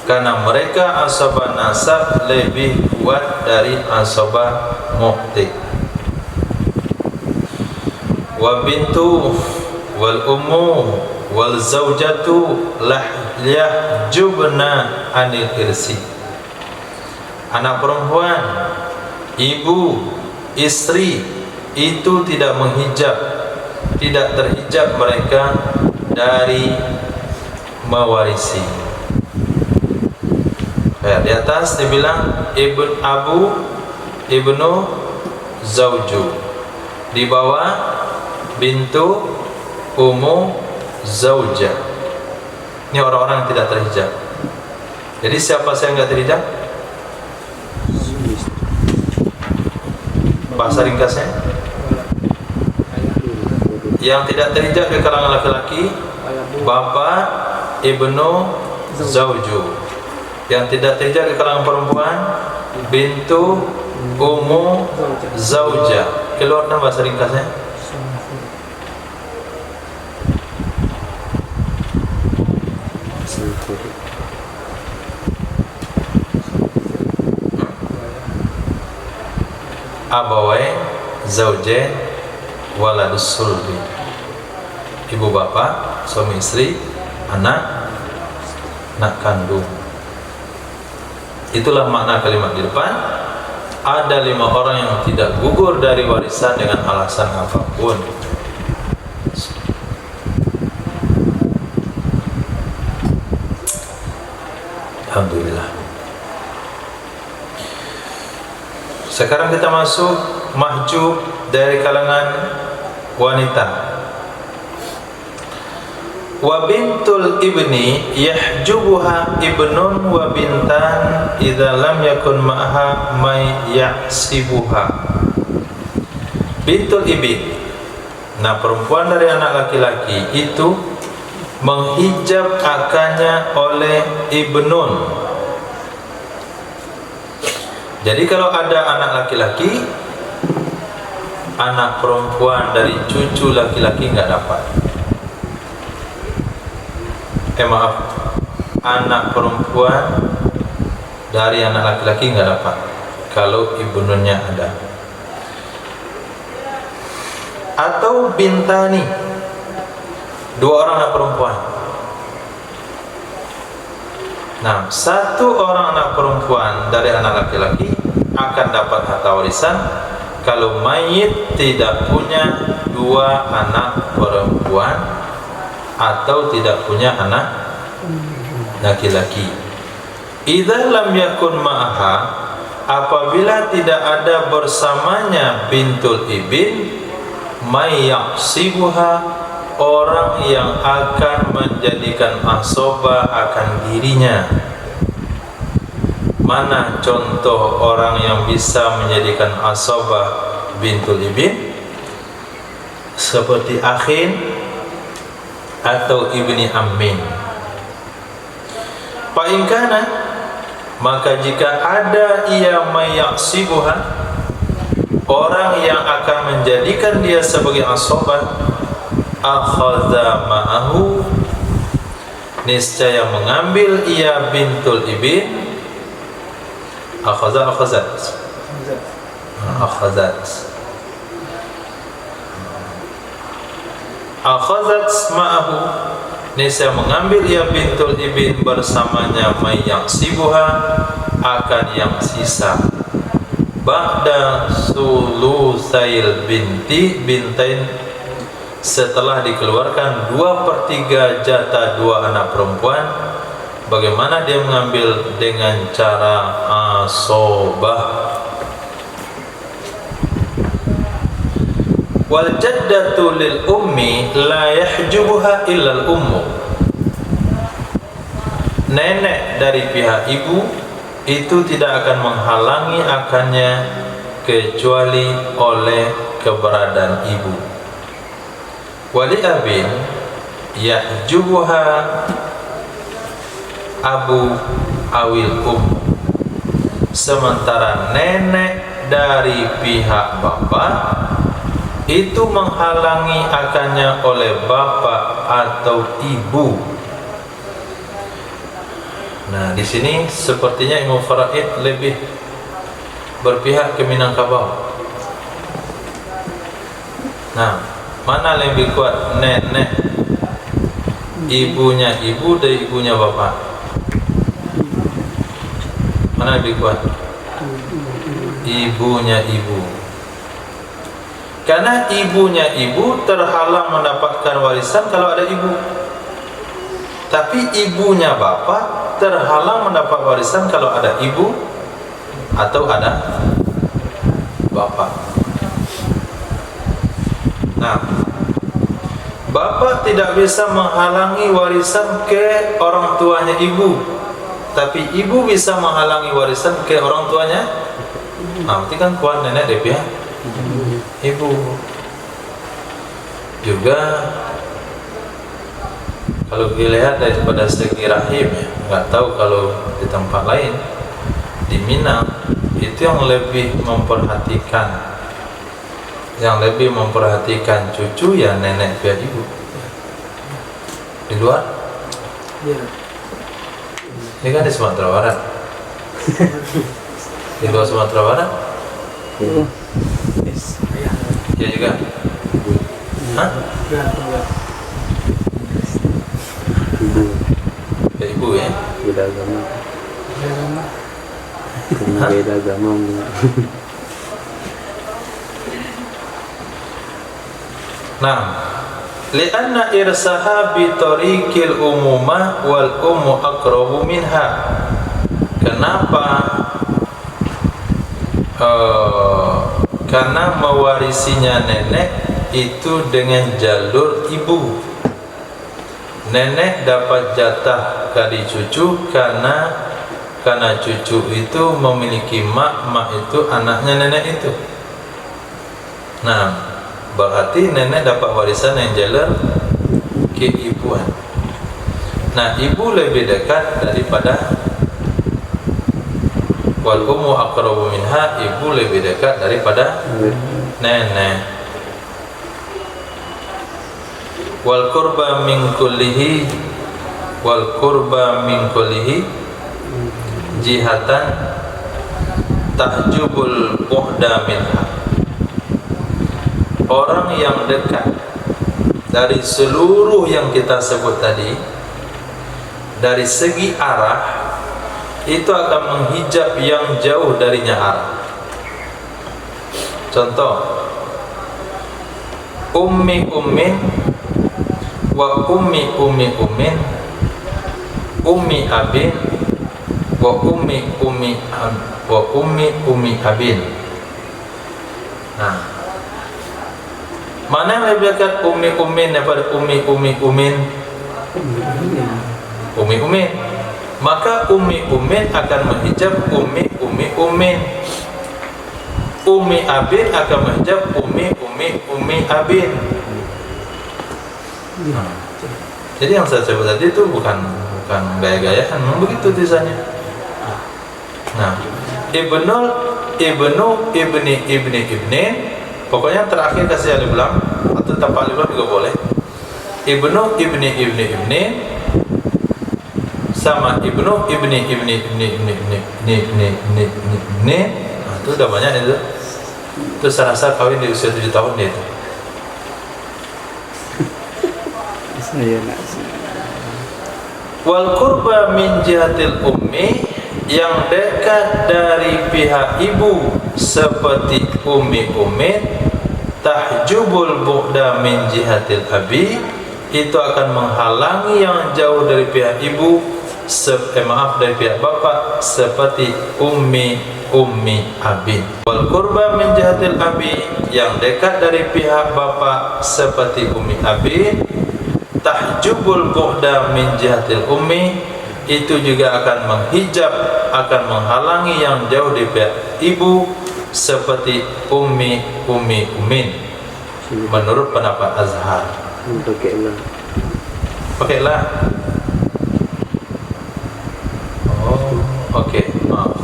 karena mereka asabah nasab lebih kuat dari asabah mu'tiq. Wa bintu wal ummu wal zaujatu yahjubna anil irsi. Anak perempuan, ibu, istri itu tidak menghijab, tidak terhijab mereka dari mewarisi. Di atas dibilang ibnu zauju, di bawah bintu ummu zauja. Ini orang-orang yang tidak terhijab. Jadi siapa yang enggak terhijab? Bahasa ringkasnya, yang tidak terhijab di kalangan laki-laki, bapak ibnu zauju. Yang tidak terhijab di kalangan perempuan, bintu ummu zauja. Keluarkan bahasa ringkasnya. Abawain zaujain waladus sulbi. Ibu bapak, suami istri, anak kandung. Itulah makna kalimat di depan. Ada 5 orang yang tidak gugur dari warisan dengan alasan apapun. Alhamdulillah. Sekarang kita masuk mahjub dari kalangan wanita. Wa bintul ibni yahjubuha ibnun wa bintan idza lam yakun ma'ha may yahsibuha. Bintul ibn, Nah, perempuan dari anak laki-laki itu menghijab akannya oleh ibnun. Jadi kalau ada anak laki-laki, anak perempuan dari cucu laki-laki nggak dapat. Maaf, anak perempuan dari anak laki-laki nggak dapat kalau ibnunnya ada. Atau bintani, dua orang anak perempuan. Nah, satu orang anak perempuan dari anak laki-laki akan dapat harta warisan kalau mayit tidak punya dua anak perempuan atau tidak punya anak laki-laki. Idza lam yakun ma'aha, apabila tidak ada bersamanya bintul ibn, may yaqsibuha, orang yang akan menjadikan asobah akan dirinya. Mana contoh orang yang bisa menjadikan asobah bintul ibn? Seperti akhin atau ibni ammin. Pa'inkana, maka jika ada ia mayaksibuha, orang yang akan menjadikan dia sebagai asobah, akhadha ma'ahu, niscaya mengambil ia bintul ibn. Akhazat ma'ahu, niscaya mengambil ia bintul ibn bersamanya mayaksibuha, akan yang sisa. Ba'da sulusail bintain, setelah dikeluarkan 2/3 jatah dua anak perempuan. Bagaimana dia mengambil? Dengan cara asobah. Wal jaddatu lil ummi la yahjubuha illa al ummu. Nenek dari pihak ibu itu tidak akan menghalangi akannya kecuali oleh keberadaan ibu. Wali abin yahjubuha abu awil sementara nenek dari pihak bapak itu menghalangi akannya oleh bapak atau ibu. Nah, di sini sepertinya Imam Faraid lebih berpihak ke Minangkabau. Nah, mana lebih kuat, nenek ibunya ibu dari ibunya bapak? Mana lebih kuat? Ibunya ibu. Karena ibunya ibu terhalang mendapatkan warisan kalau ada ibu. Tapi ibunya bapak terhalang mendapat warisan kalau ada ibu atau ada bapak. Nah, bapak tidak bisa menghalangi warisan ke orang tuanya ibu, tapi ibu bisa menghalangi warisan ke orang tuanya. Nah, berarti kan kuat nenek dia pihak ibu. Juga kalau dilihat daripada segi rahim, ya, nggak tahu kalau di tempat lain di Minang itu yang lebih memperhatikan, cucu ya nenek pihak ibu. Di luar? Iya. Ini kan di Sumatera Barat. Di luar Sumatera Barat? Ya juga. Hah? Ya ibu ya. Beda agama. Karena beda agama. Nah, lianna irsaha bi tariqil umumah wal ummu aqrabu minha. Kenapa? Karena mewarisinya nenek itu dengan jalur ibu. Nenek dapat jatah dari cucu karena cucu itu memiliki mak itu anaknya nenek itu. Nah, berarti nenek dapat warisan yang jalan keibuan. Nah, ibu lebih dekat daripada wal ummu aqrabu minha, ibu lebih dekat daripada nenek. Wal qurba min kullihi, wal qurba min kullihi jihatan tahjubul bu'da minha. Orang yang dekat dari seluruh yang kita sebut tadi, dari segi arah, itu akan menghijab yang jauh darinya arah. Contoh, ummi ummin wa ummi ummi ummin, ummi abin wa ummi ummi wa ummi ummi abin. Nah, mana yang lebih dekat ummi ummin daripada ummi ummi ummin? Ummi ummin. Maka ummi ummin akan menghijab ummi ummi ummin. Ummi abin akan menghijab ummi ummi ummi abin. Jadi yang saya sebut tadi itu bukan gaya-gayaan, memang begitu tulisannya. Nah, ibni, pokoknya terakhir kasih alif lam atau tanpa alif lam juga boleh. Ibni sama ibni. Nah, itu udah banyak itu. Itu saya rasa kawin di usia 7 tahun dia itu. Saya nak Wal qurba min jihatil ummi, yang dekat dari pihak ibu seperti ummi ummin, tahjubul bu'da min jihatil abi, itu akan menghalangi yang jauh dari pihak ibu dari pihak bapak seperti ummi abin. Wal qurba min jihatil abi, yang dekat dari pihak bapak seperti ummi abin, tahjubul bu'da min jihatil ummi, itu juga akan menghijab, akan menghalangi yang jauh di pihak ibu seperti ummi ummin, menurut pendapat Azhar. Pakailah. Oh, oke, maaf.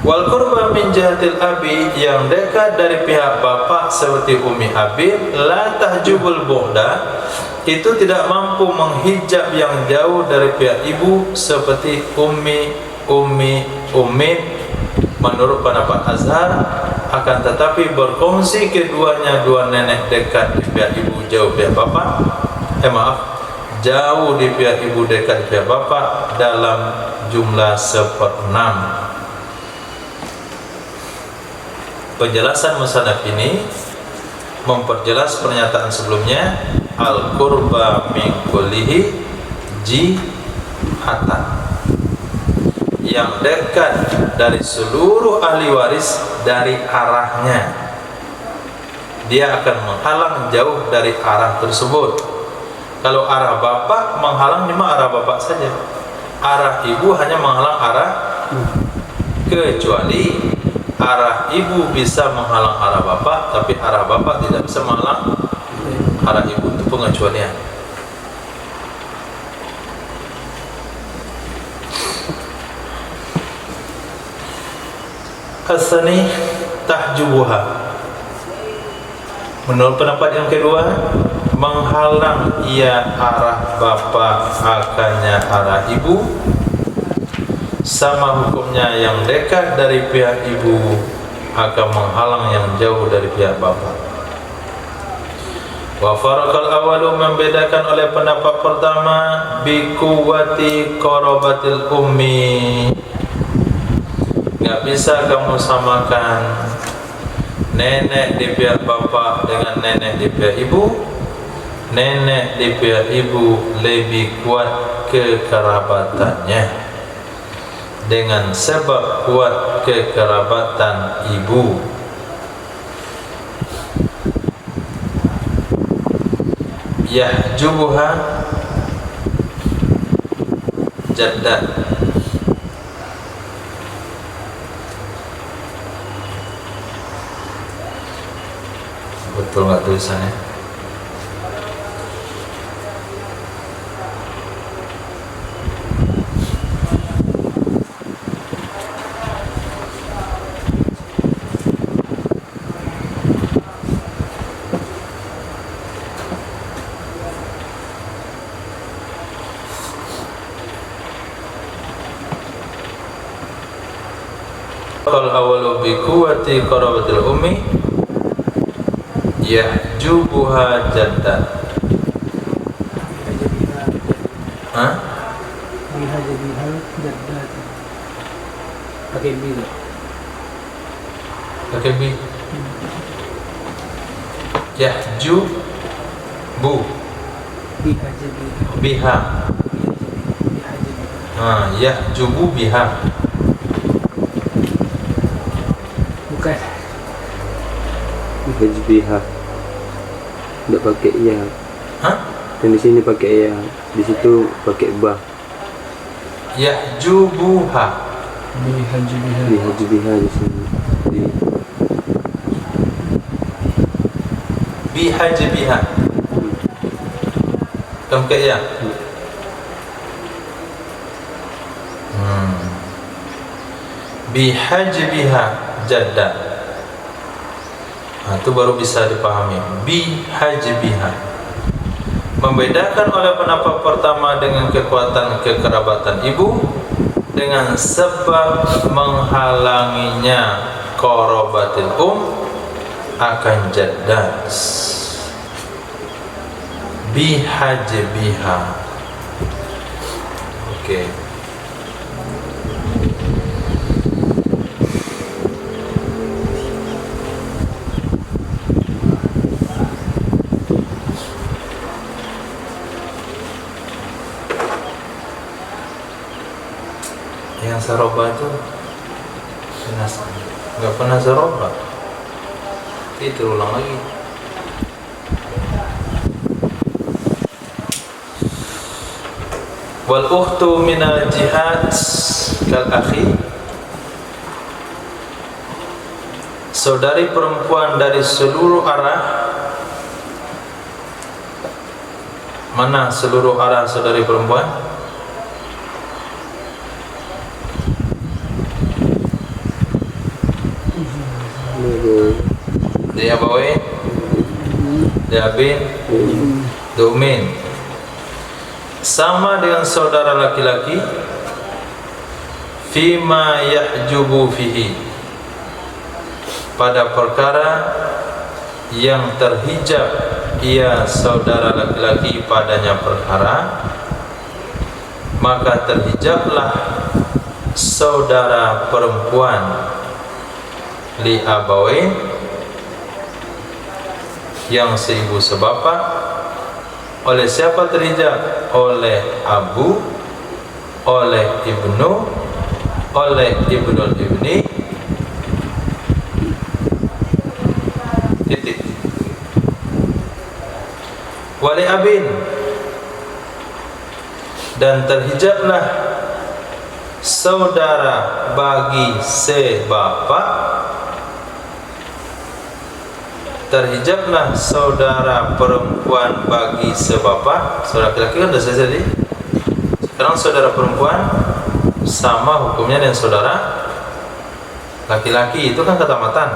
Wal qurba min jihatil abi, yang dekat dari pihak bapak seperti ummi abin, la tahjubul bu'da, itu tidak mampu menghijab yang jauh dari pihak ibu seperti ummi ummin, menurut pendapat Azhar. Akan tetapi berkongsi keduanya, dua nenek dekat di pihak ibu, jauh pihak bapak, jauh di pihak ibu, dekat di pihak bapak, dalam jumlah 1/6. Penjelasan musannaf ini memperjelas pernyataan sebelumnya, al qurba min kullihi jihatan, yang dekat dari seluruh ahli waris dari arahnya, dia akan menghalang jauh dari arah tersebut. Kalau arah bapak menghalang cuma arah bapak saja, arah ibu hanya menghalang arah, kecuali arah ibu bisa menghalang arah bapak, tapi arah bapak tidak bisa menghalang arah ibu. Itu pengecualian. Asani tahjubuha, menurut pendapat yang kedua, menghalang ia arah bapak akannya arah ibu, sama hukumnya yang dekat dari pihak ibu akan menghalang yang jauh dari pihak bapak. Wa faraqal awalu, membedakan oleh pendapat pertama, bi quwwati qarabatil ummi, enggak bisa kamu samakan nenek di pihak bapak dengan nenek di pihak ibu. Nenek di pihak ibu lebih kuat kekerabatannya dengan sebab kuat kekerabatan ibu. Yahjubuha jaddan, Betul nggak tulisannya? Qal awalu bi quwwati qarabatil ummi yahjubuha jaddan. Hah? Biha jadiha jaddat. Pakai bi. Pakai bi. Yahjubu Biha jadiha. biha. Biha jadiha. Yahjubu biha. Bukan. Hajbiha. Tidak pakai ya. Hah? Dan di sini pakai ya. Di situ pakai bah. Yahjubuha. Biha jadiha. Di hajbiha di sini. Di Bihajbiha. Kamu pakai ya? Bihajbiha jadda. Itu baru bisa dipahami. Bihajbiha membedakan oleh pendapat pertama dengan kekuatan kekerabatan ibu dengan sebab menghalanginya qarabatil akan jaddat. Bihajbiha. Oke. Yang saroba itu nggak pernah saroba. Itu ulang lagi. Wal ukhtu minal jihad kal akhi. Saudari perempuan dari seluruh arah. Mana seluruh arah saudari perempuan? Dia bawain, dia abin, domin. Sama dengan saudara laki-laki. Fima yahjubu fihi, pada perkara yang terhijab ia saudara laki-laki padanya perkara, maka terhijablah saudara perempuan li abawain yang seibu sebapa. Oleh siapa terhijab? Oleh abu, oleh ibnu, oleh ibnul ibni, titik, wali abin, dan terhijablah saudara bagi sebapa. Terhijablah saudara perempuan bagi sebapa. Saudara laki-laki kan sudah selesai tadi. Sekarang saudara perempuan sama hukumnya dengan saudara laki-laki. Itu kan ketamatan.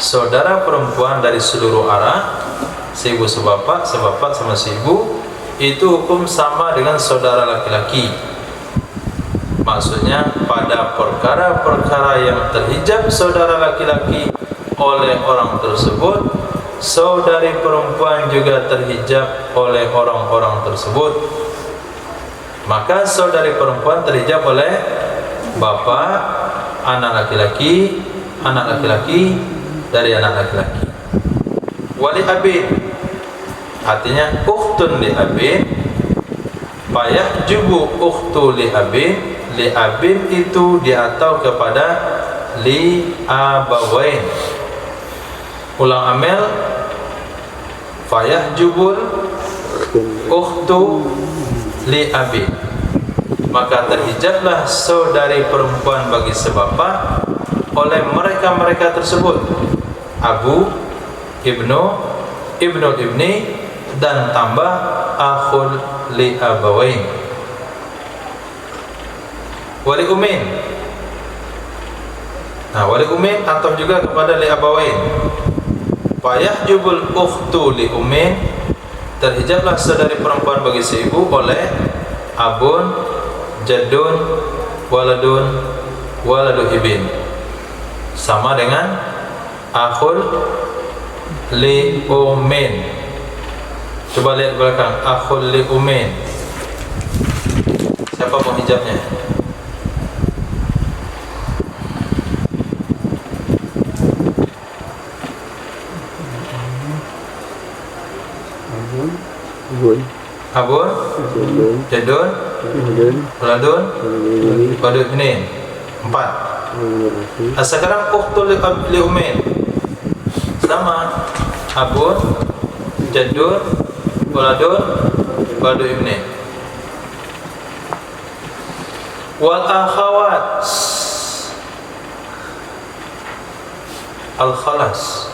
Saudara perempuan dari seluruh arah, seibu sebapak, sebapak sama seibu, itu hukum sama dengan saudara laki-laki. Maksudnya pada perkara-perkara yang terhijab saudara laki-laki oleh orang tersebut, saudari perempuan juga terhijab oleh orang-orang tersebut. Maka saudari perempuan terhijab oleh bapak, anak laki-laki dari anak laki-laki. Wali abin, artinya ukhtun li abin. Payah jubu ukhtu li abin. Li abin itu diatau kepada li abawain. Ulang amel, fayah jubul ukhtu li abi, maka terhijablah saudari perempuan bagi sebapa oleh mereka-mereka tersebut, abu, ibnul ibni, dan tambah akhul li abawain. Wali umin. Nah, wali umin atau juga kepada li abawain. Fayahjubul ukhtu li umin, terhijablah saudari perempuan bagi si ibu oleh abun, jaddun, waladun, waladu ibin, sama dengan akhul li umin. Coba lihat belakang, akhul li umin. Siapa penghijabnya? Bun, Abun, jaddun, waladun, waladu ibnin. 4. Sekarang ukhtul li umin, sama abun, jaddun, waladun, waladu ibnin. Wal akhawat al khalas.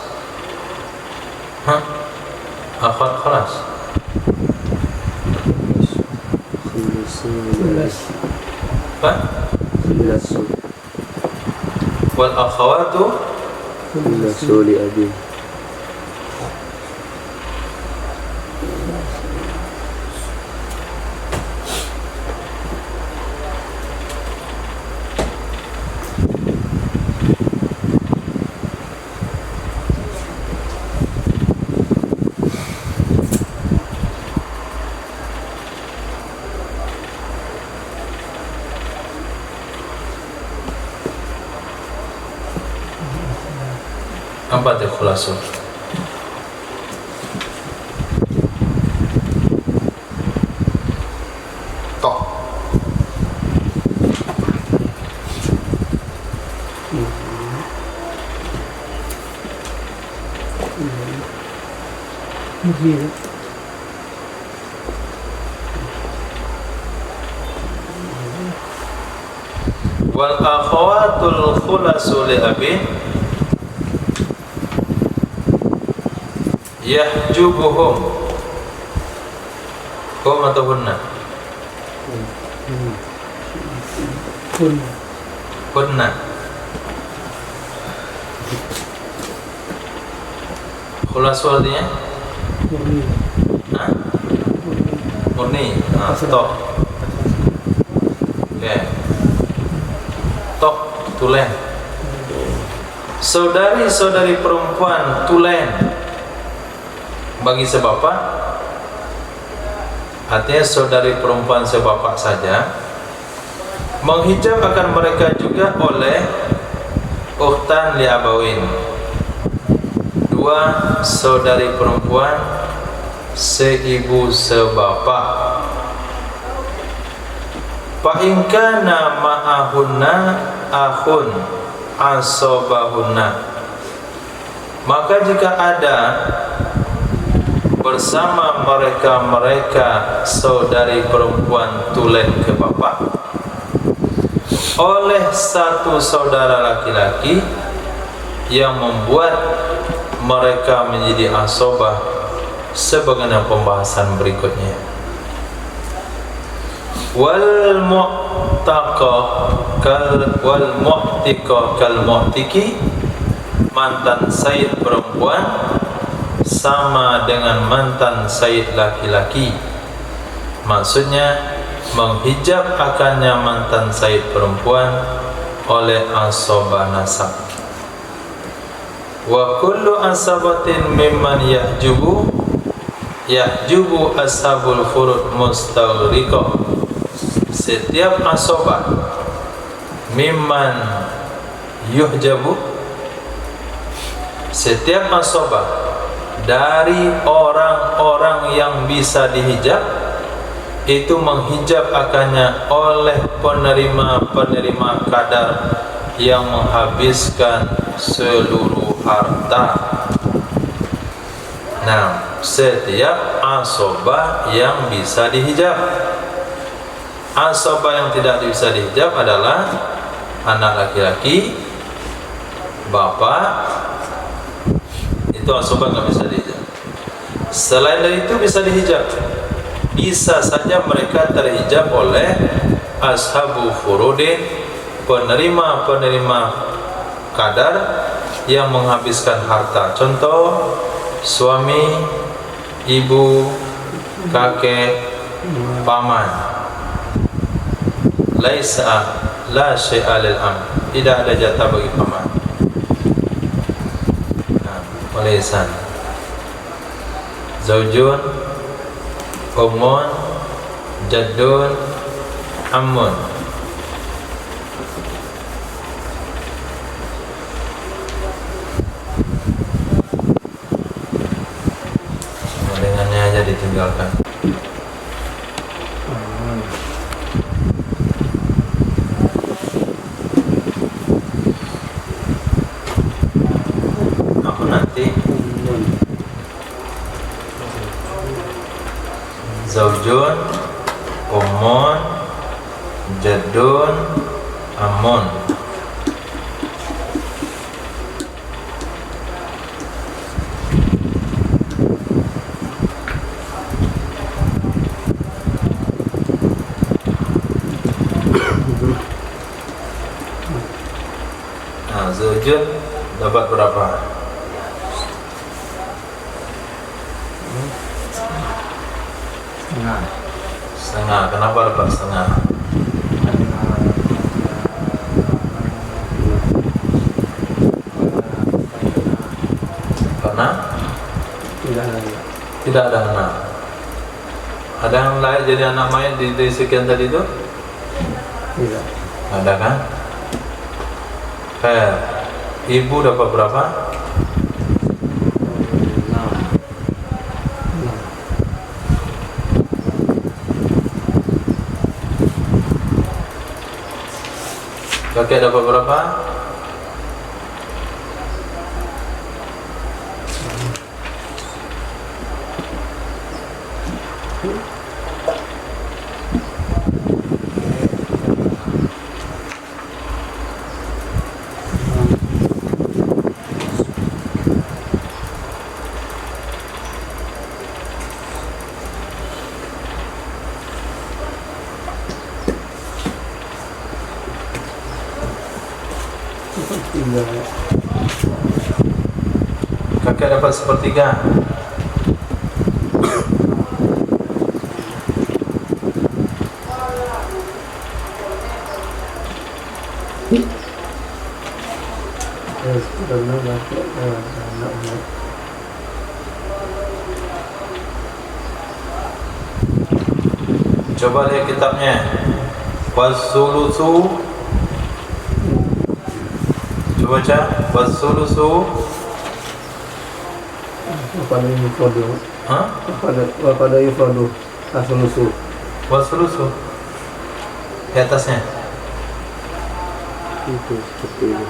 Akhwat khalas. Apa? Wal akhawatu li abi. Apa itu khulasul? Tok. Wal akhawatul khulasul li abin yahjubuhum hum atau hunna? Hunna. Khulasu artinya? Murni. Tok. Oke. Tok, tulen. Saudari-saudari perempuan tulen bagi sebapak, artinya saudari perempuan sebapak saja, menghijab akan mereka juga oleh ukhtan li abawin, 2 saudari perempuan seibu sebapak. Fa in kana ma'ahunna akhun asobahunna, maka jika ada bersama mereka saudari perempuan tulen ke bapak oleh satu saudara laki-laki yang membuat mereka menjadi asobah, sebagaimana pembahasan berikutnya. Wal mu'taqa kal mu'tiki, mantan said perempuan sama dengan mantan said laki-laki. Maksudnya menghijab akannya mantan said perempuan oleh asobah nasab. Wa kullu asabatin mimman yahjubu ashabul furud mustawriqah. Setiap asobah mimman yuhjabu, setiap asobah dari orang-orang yang bisa dihijab, itu menghijab akannya oleh penerima kadar yang menghabiskan seluruh harta. Nah, setiap asobah yang bisa dihijab. Asobah yang tidak bisa dihijab adalah anak laki-laki, bapak, itu asobah nggak bisa dihijab. Selain dari itu bisa dihijab. Bisa saja mereka terhijab oleh ashabu furudin, penerima kadar yang menghabiskan harta. Contoh suami, ibu, kakek, paman. Laisa la syai'a lil am. Tidak ada jatah bagi paman. Oleh ihsan. Zaujun, ummun, jaddun, ammun. Dengannya aja ditinggalkan. Apa nanti? Zaujun, ummun, jaddun, ammun. Nah, zaujun dapat berapa? Nah, Setengah. Kenapa dapat setengah? Karena tidak ada. tidak ada anak. Ada yang lain jadi anak mayat di sekian tadi itu? Tidak. Ada kan? Fair. Ibu dapat berapa? Nah. Kakek dapat berapa? Tidak. Kakek dapat sepertiga. Terus karena anak-anak. Coba lihat kitabnya. Wasulusu. Coba baca. Wasulusu. Pada yufadu. Hah? Pada yufadu. Asulusu. Wasulusu. Di atasnya. Itu seperti itu.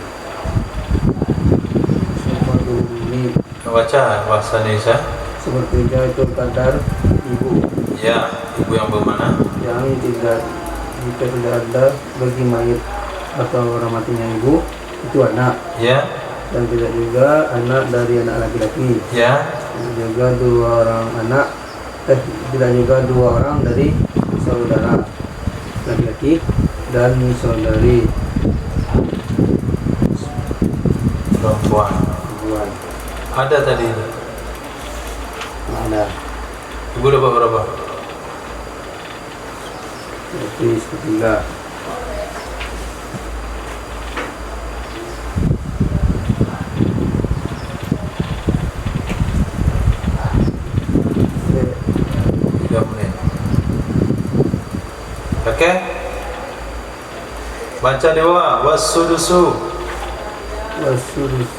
Yufadu ini Baca bahasa Indonesia. sepertiga itu kadar ibu Ya, ibu yang bermana? yang tidak, jika tidak ada bagi mayat atau orang matinya ibu itu anak, Ya, dan tidak juga anak dari anak laki-laki, ya, tidak juga dua orang anak, tidak juga dua orang dari saudara laki-laki dan saudari perempuan. perempuan. Ada tadi. Ada Ibu dapat berapa? berarti sepertiga. Oke. 3 menit. Oke? Baca dewa. Wasudusu. Wasulus.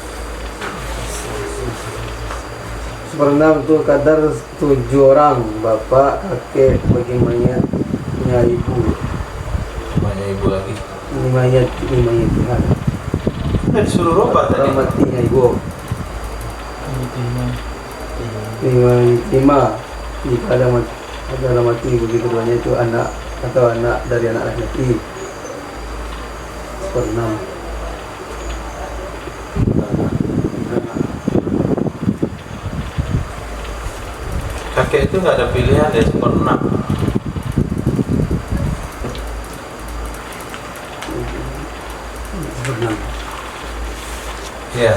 Seperenam itu kadar 7 orang, bapak, kakek, bagi mayatnya ibu. Banyak ibu lagi. Ini mayat ya. Kita disuruh roba tadi. Orang matinya ibu. 5. Jika ada mati bagi keduanya itu anak atau anak dari anak laki-laki. Seperenam. kakek itu nggak ada pilihan, dia seperenam. Berenam. Ya.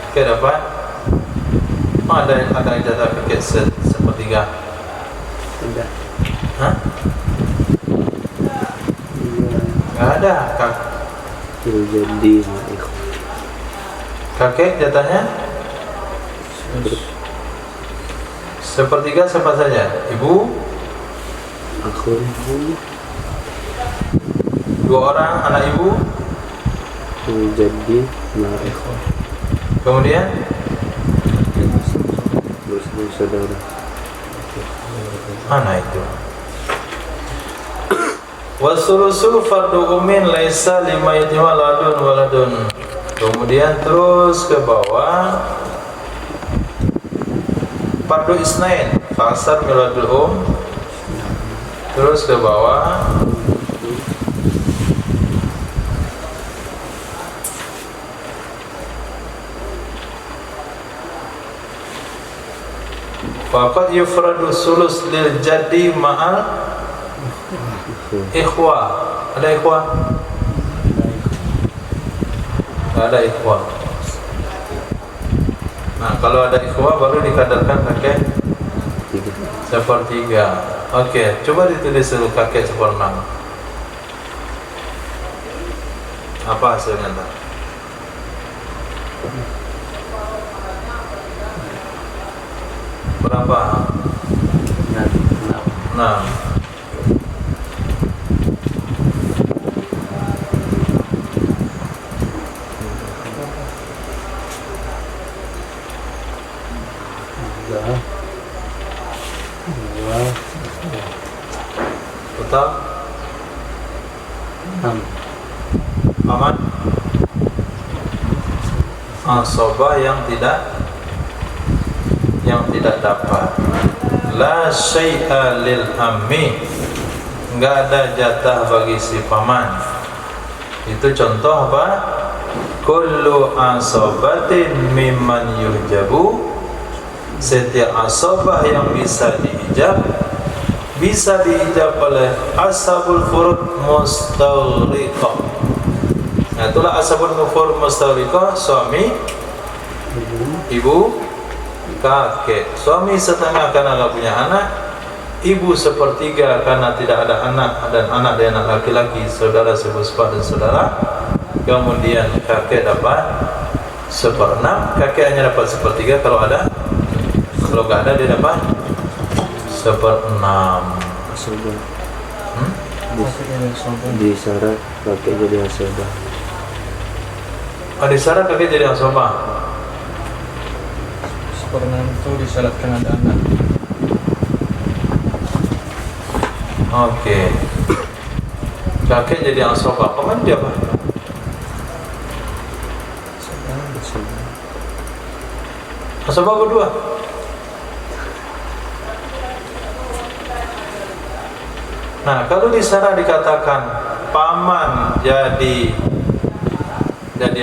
Oke, dapat. Oh, ada ijazah fikih sepertiga. Tidak. Hah? Iya. Nggak ada. jadi ikhwan. Kakek jatahnya sepertiga siapa saja? Ibu, Akhun 2 orang anak ibu, jadi ikhwan. kemudian bersaudara. mana itu? Wasulusu fardu umin laisa lima yatima ladun waladun. Kemudian terus ke bawah fardu isnain fasad miladul terus ke bawah faqad yufradu sulus lil jaddi ma'al ikhwa. Ada ikhwa? Nggak ada ikhwa. Nah, kalau ada ikhwa baru dikadarkan kakek sepertiga. Oke, coba ditulis dulu kakek seperenam. Apa hasilnya ntar? Berapa? 6. Total 6. aman. Asobah yang tidak dapat. La syai'a lil ammi, enggak ada jatah bagi si paman. Itu contoh apa? Kullu asobatin mimman yuhjabu, setiap asobah yang bisa diijab oleh ashabul furud mustawriqah. Nah, itulah ashabul furud mustawriqah, suami, ibu, kakek. Suami setengah karena nggak punya anak, ibu sepertiga karena tidak ada anak, dan anak dan anak laki-laki, saudara sepupu dan saudara. Kemudian kakek dapat 1/6, kakek hanya dapat 1/3 kalau ada. Kalau nggak ada dia dapat 1/6. Asobah. Di syarat kakek jadi asobah. Di syarat kakek jadi asobah. Seperenam itu disyaratkan ada anak. Oke. Kakek jadi asobah. Paman dia apa? Asobah berdua. Nah, kalau di sana dikatakan paman jadi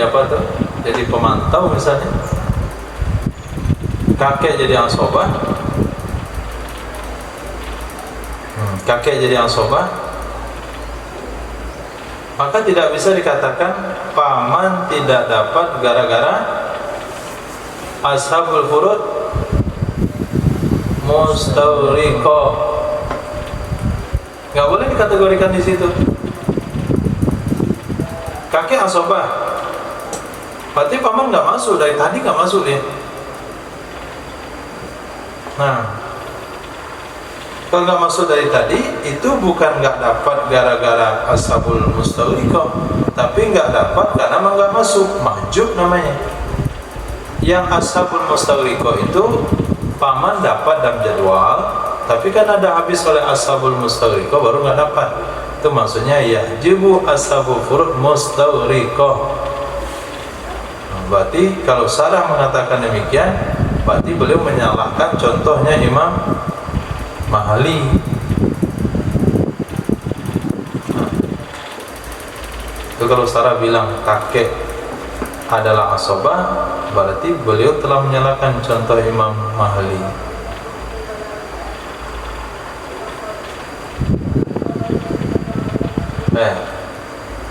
apa tuh? Jadi pemantau misalnya. Kakek jadi asobah. Kakek jadi asobah. Maka tidak bisa dikatakan paman tidak dapat gara-gara ashabul furud mustawriqah. Nggak boleh dikategorikan di situ. Kakek asobah, berarti paman nggak masuk, dari tadi nggak masuk dia. Nah, kalau nggak masuk dari tadi, itu bukan nggak dapat gara-gara ashabul mustawriqah, tapi nggak dapat karena memang nggak masuk, mahjub namanya. Yang ashabul mustawriqah itu paman dapat dalam jadwal, tapi kan ada habis oleh ashabul mustawriqah baru nggak dapat. Itu maksudnya yajibu ashabul furud mustawriqah. Berarti kalau Sarah mengatakan demikian, berarti beliau menyalahkan contohnya Imam Mahali. Itu kalau Sarah bilang kakek adalah asobah, berarti beliau telah menyalakan contoh Imam Mahali.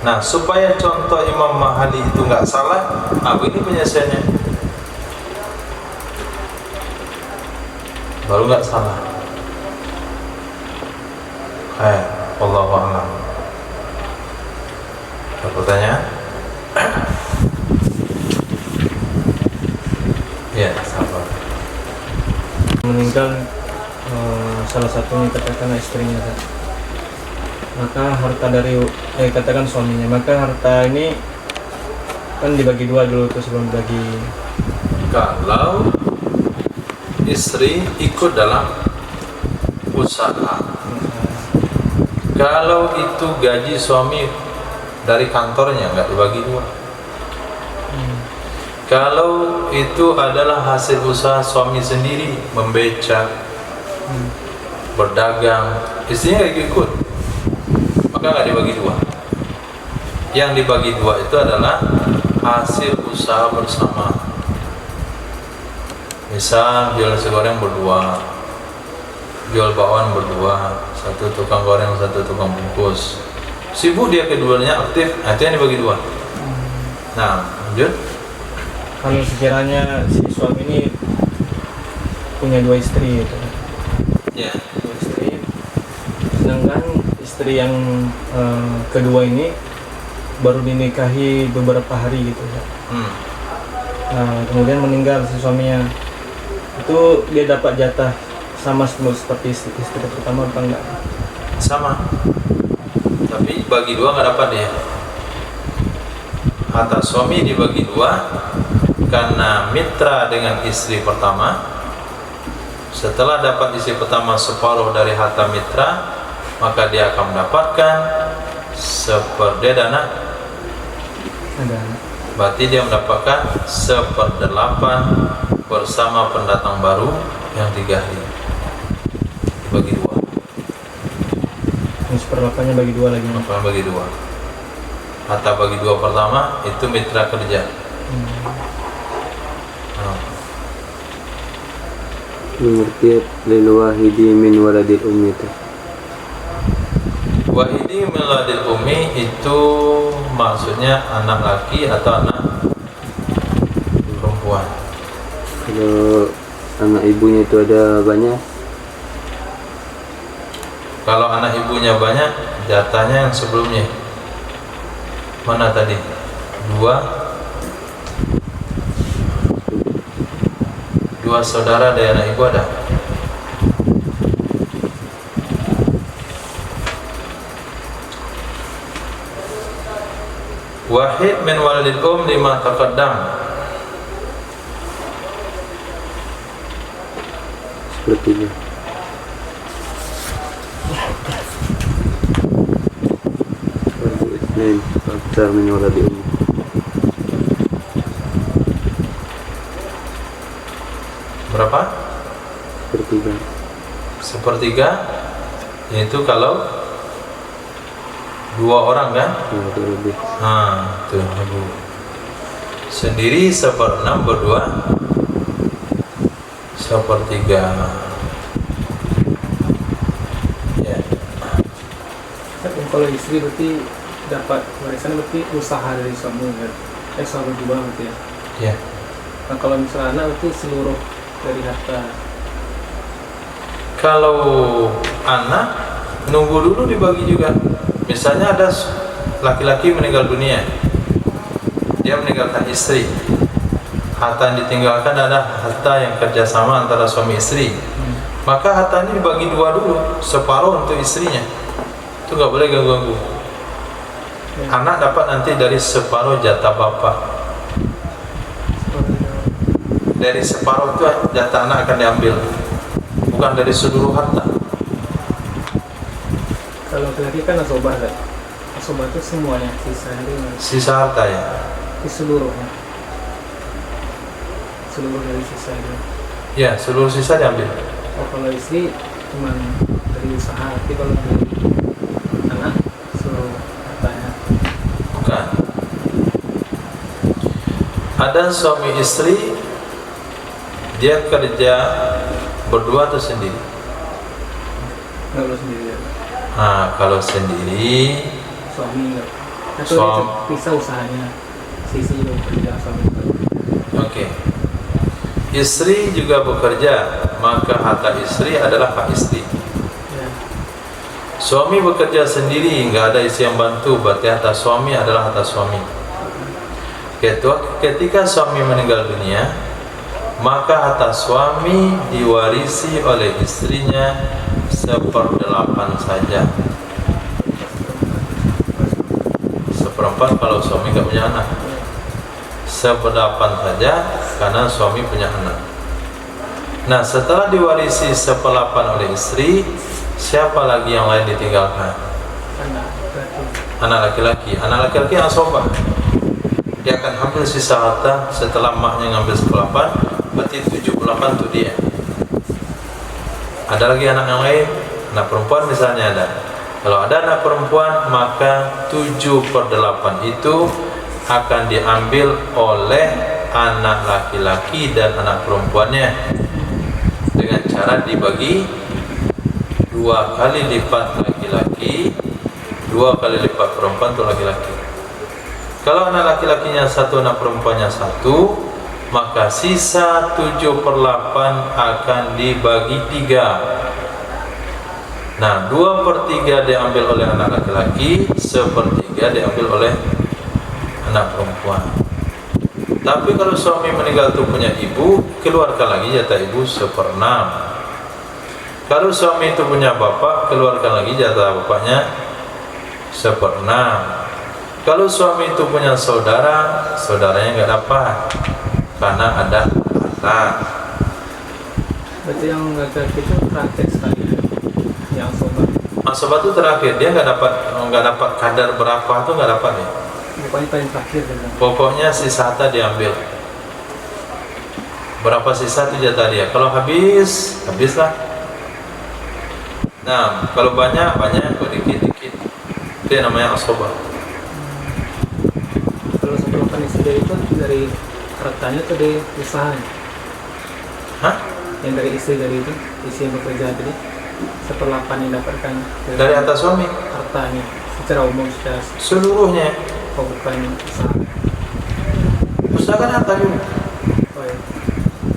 Nah, supaya contoh Imam Mahali itu nggak salah, ini penyelesaiannya, baru nggak salah. Wallahu a'lam. Ada pertanyaan? Ya, sabar. Meninggal salah satunya katakanlah istrinya, maka harta dari katakan suaminya, maka harta ini kan dibagi dua dulu tuh sebelum dibagi. Kalau istri ikut dalam usaha, kalau itu gaji suami dari kantornya, nggak dibagi dua. Kalau itu adalah hasil usaha suami sendiri, membeca, berdagang, istrinya nggak ikut, maka nggak dibagi dua. Yang dibagi dua itu adalah hasil usaha bersama. Misal jual nasi goreng berdua, jual bakwan berdua, satu tukang goreng, satu tukang bungkus. Sibuk dia keduanya, aktif, itu yang dibagi dua. Nah, lanjut. Kalau sekiranya si suami ini punya dua istri gitu, Ya. dua istri, sedangkan istri yang kedua ini baru dinikahi beberapa hari gitu ya. Nah, kemudian meninggal si suaminya, itu dia dapat jatah sama seperti istri pertama apa enggak? Sama, tapi bagi dua nggak dapat dia. Harta suami dibagi dua karena mitra dengan istri pertama. Setelah dapat istri pertama separuh dari harta mitra, maka dia akan mendapatkan seperdana. Berarti dia mendapatkan 1/8 bersama pendatang baru yang 3 hari. Bagi dua. Yang 1/8-nya bagi dua lagi. Maka bagi dua. Harta bagi dua pertama itu mitra kerja. Pengertian lil wahidi min waladil ummi itu. Wahidi min waladil ummi itu maksudnya anak laki atau anak perempuan. Kalau anak ibunya itu ada banyak, Kalau anak ibunya banyak, jatahnya yang sebelumnya. Mana tadi? 2 saudara dari anak ibu ada. Wahid min walidil lima taqaddam. sepertinya. Fardu itsnain aktsar min waladil ummi. Berapa? Sepertiga. Sepertiga. Yaitu kalau 2 orang kan? Ya, ada lebih. Tuh ibu. Sendiri 1/6 berdua 1/3. Ya. Tapi kalau istri berarti dapat warisan berarti usaha dari suami kan? Suami juga berarti ya. Ya. Nah kalau misalnya anak berarti seluruh dari harta. Kalau anak nunggu dulu dibagi juga. Misalnya ada laki-laki meninggal dunia, dia meninggalkan istri. Harta yang ditinggalkan adalah harta yang kerjasama antara suami istri. Maka harta ini dibagi 2 dulu, separuh untuk istrinya. Itu nggak boleh ganggu-ganggu. Anak dapat nanti dari separuh jatah bapak. Dari separuh itu jatah anak akan diambil, bukan dari seluruh harta. Kalau laki-laki kan asobah kan? Asobah itu semuanya, Sisa harta ya. Seluruhnya. Seluruh dari sisa itu. Ya, seluruh sisa diambil. Oh kalau istri cuma dari usaha, tapi kalau dari anak seluruh hartanya. Bukan. Ada suami istri, dia kerja berdua atau sendiri? Kalau sendiri ya. Kalau sendiri, Suami enggak. Atau dia pisah usahanya. Sisi juga bekerja, suami enggak. Oke. Istri juga bekerja, maka harta istri adalah hak istri. Ya. Suami bekerja sendiri, nggak ada istri yang bantu, berarti harta suami adalah harta suami. Ketika suami meninggal dunia, maka harta suami diwarisi oleh istrinya 1/8 saja. 1/4 kalau suami nggak punya anak. 1/8 saja karena suami punya anak. Nah, setelah diwarisi 1/8 oleh istri, siapa lagi yang lain ditinggalkan? Anak laki-laki. Anak laki-laki asobah. Dia akan ambil sisa harta setelah maknya ngambil 1/8, berarti 7/8 itu dia. Ada lagi anak yang lain, anak perempuan misalnya ada. Kalau ada anak perempuan, maka 7/8 itu akan diambil oleh anak laki-laki dan anak perempuannya dengan cara dibagi 2 kali lipat laki-laki, 2 kali lipat perempuan untuk laki-laki. Kalau anak laki-lakinya 1, anak perempuannya 1, maka sisa 7/8 akan dibagi 3. Nah, 2/3 diambil oleh anak laki-laki, 1/3 diambil oleh anak perempuan. Tapi kalau suami meninggal itu punya ibu, keluarkan lagi jatah ibu 1/6. Kalau suami itu punya bapak, keluarkan lagi jatah bapaknya 1/6. Kalau suami itu punya saudara, saudaranya nggak dapat karena ada anak. Berarti yang laki-laki itu praktek sekali ya. Yang sobat. Sobat itu terakhir, dia nggak dapat kadar berapa tuh nggak dapat ya. Pokoknya paling terakhir kan. Pokoknya sisa harta diambil. Berapa sisa itu jatah dia. Kalau habislah. Nah, kalau banyak, kalau dikit-dikit, itu yang namanya asobah. Kalau 1/8 istri itu dari hartanya atau dari usahanya? Hah? Yang dari istri dari itu, istri yang bekerja tadi, 1/8 yang dapatkan Dari harta suami? hartanya secara umum, secara Seluruhnya. bukan usaha. Usaha kan harta juga. Oh, ya.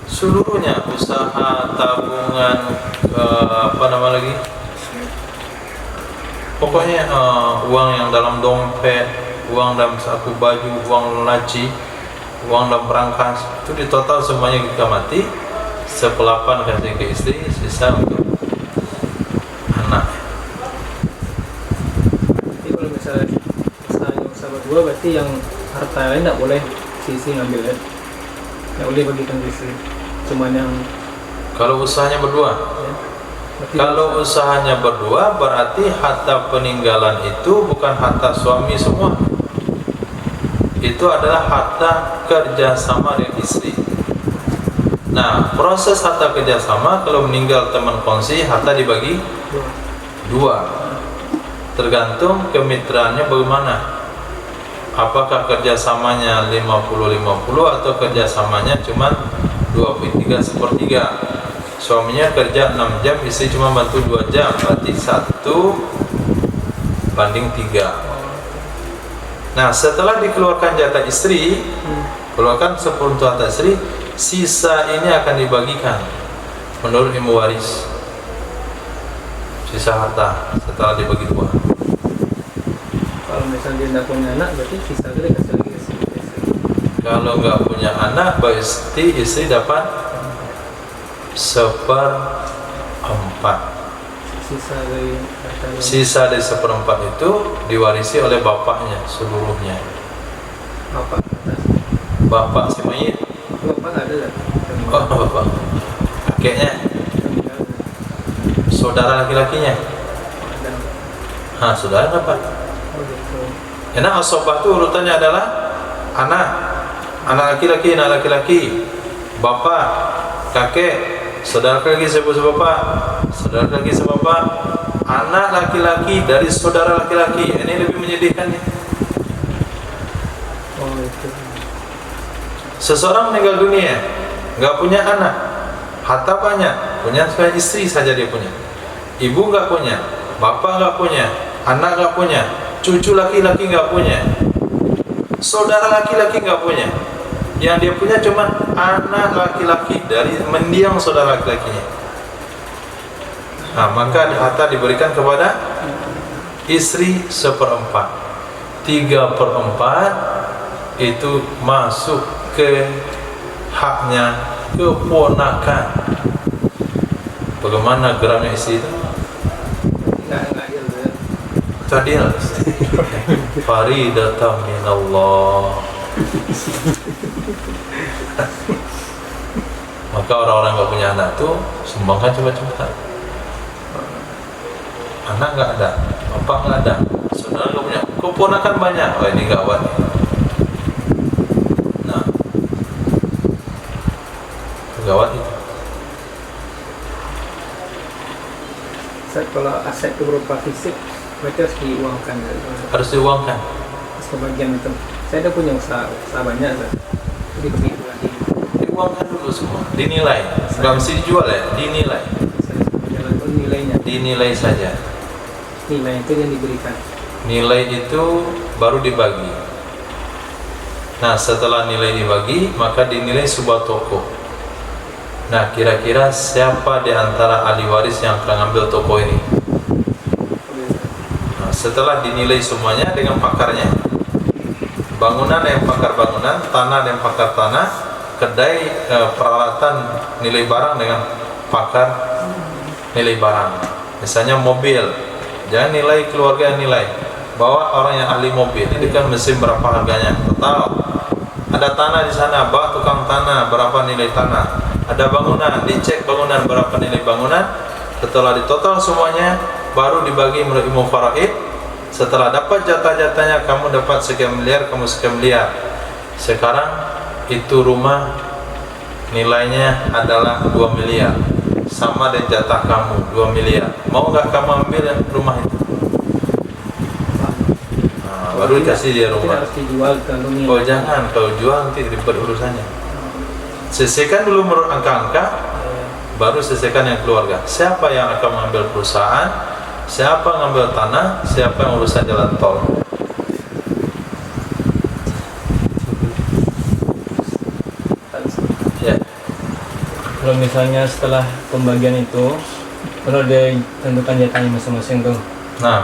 Seluruhnya, usaha, tabungan, apa nama lagi? Pokoknya uang yang dalam dompet, uang dalam saku baju, uang laci, uang dalam perangkas, itu di total semuanya kita mati. 1/8 kasih ke istri, sisa untuk anak. Jadi kalau misalnya usahanya usaha berdua, berarti yang harta lain tidak boleh sisi ngambil ya, tidak boleh bagikan ke istri, cuman yang Kalau usahanya berdua, ya, berarti kalau usahanya berdua berarti harta peninggalan itu bukan harta suami semua. Itu adalah harta kerjasama dengan istri. Nah, proses harta kerjasama kalau meninggal teman kongsi, harta dibagi dua. 2. Tergantung kemitraannya bagaimana. Apakah kerjasamanya 50-50 atau kerjasamanya cuma 23/3. Suaminya kerja 6 jam, istri cuma bantu 2 jam, berarti 1/3. Nah, setelah dikeluarkan jatah istri, keluarkan 10 harta istri, sisa ini akan dibagikan menurut ilmu waris. Sisa harta setelah dibagi 2. Kalau misalnya dia tidak punya anak, berarti sisa dia kasih lagi ke istri. Kalau nggak punya anak, berarti istri dapat 1/4. Sisa dari harta yang Sisa dari 1/4 itu diwarisi oleh bapaknya seluruhnya. bapak atas. Bapak si mayit, Bapak nggak ada lah. bapak, kakeknya, saudara laki-lakinya. Saudara dapat. Oh gitu. Karena asobah itu urutannya adalah anak laki-laki, bapak, kakek, saudara laki-laki sebapak, saudara laki-laki sebapak, anak laki-laki dari saudara laki-laki. Ini lebih menyedihkan nih. Oh itu. Seseorang meninggal dunia, nggak punya anak, harta banyak, punya istri saja dia punya, ibu nggak punya, bapak nggak punya, anak nggak punya, cucu laki-laki nggak punya, saudara laki-laki nggak punya. Yang dia punya cuma anak laki-laki dari mendiang saudara laki-lakinya. Nah, maka harta diberikan kepada istri 1/4. 3/4 itu masuk ke haknya keponakan. Bagaimana geramnya istri itu? Tadi Faridatan minallah. Maka orang-orang nggak punya anak tuh sumbangkan cepat-cepat. Anak nggak ada, bapak nggak ada, saudara nggak punya, keponakan banyak. Oh ini gawat. Nah, gawat itu. Kalau aset itu berupa fisik, berarti harus diuangkan. Harus diuangkan. Sebagian itu. Saya ada punya usaha banyak, jadi begitu lagi. Diuangkan dulu semua, dinilai. Nggak mesti dijual ya, dinilai. Jalan itu nilainya. Dinilai saja. Nilai itu yang diberikan. Nilai itu baru dibagi. Nah, setelah nilai dibagi, maka dinilai sebuah toko. Nah, kira-kira siapa di antara ahli waris yang akan ngambil toko ini? Nah, setelah dinilai semuanya dengan pakarnya, bangunan yang pakar bangunan, tanah yang pakar tanah, kedai peralatan nilai barang dengan pakar nilai barang. Misalnya mobil, jangan nilai keluarga yang nilai, bawa orang yang ahli mobil. Ini kan mesin berapa harganya total. Ada tanah di sana, bawa tukang tanah, berapa nilai tanah. Ada bangunan, dicek bangunan berapa nilai bangunan. Setelah ditotal semuanya, baru dibagi menurut ilmu faraid. Setelah dapat jatah-jatahnya, kamu dapat sekian miliar, kamu sekian miliar. Sekarang itu rumah nilainya adalah 2 miliar, sama dengan jatah kamu 2 miliar. Mau nggak kamu ambil rumah itu? Nah, baru dikasih dia Tidak rumah. harus dijual kalau nilai. Oh jangan, kalau jual nanti ribet urusannya. Selesaikan dulu menurut angka-angka, baru selesaikan yang keluarga. Siapa yang akan mengambil perusahaan, siapa yang mengambil tanah, siapa yang urusan jalan tol. Ya. Kalau misalnya setelah pembagian itu, kalau dia tentukan jatahnya masing-masing tuh, Nah,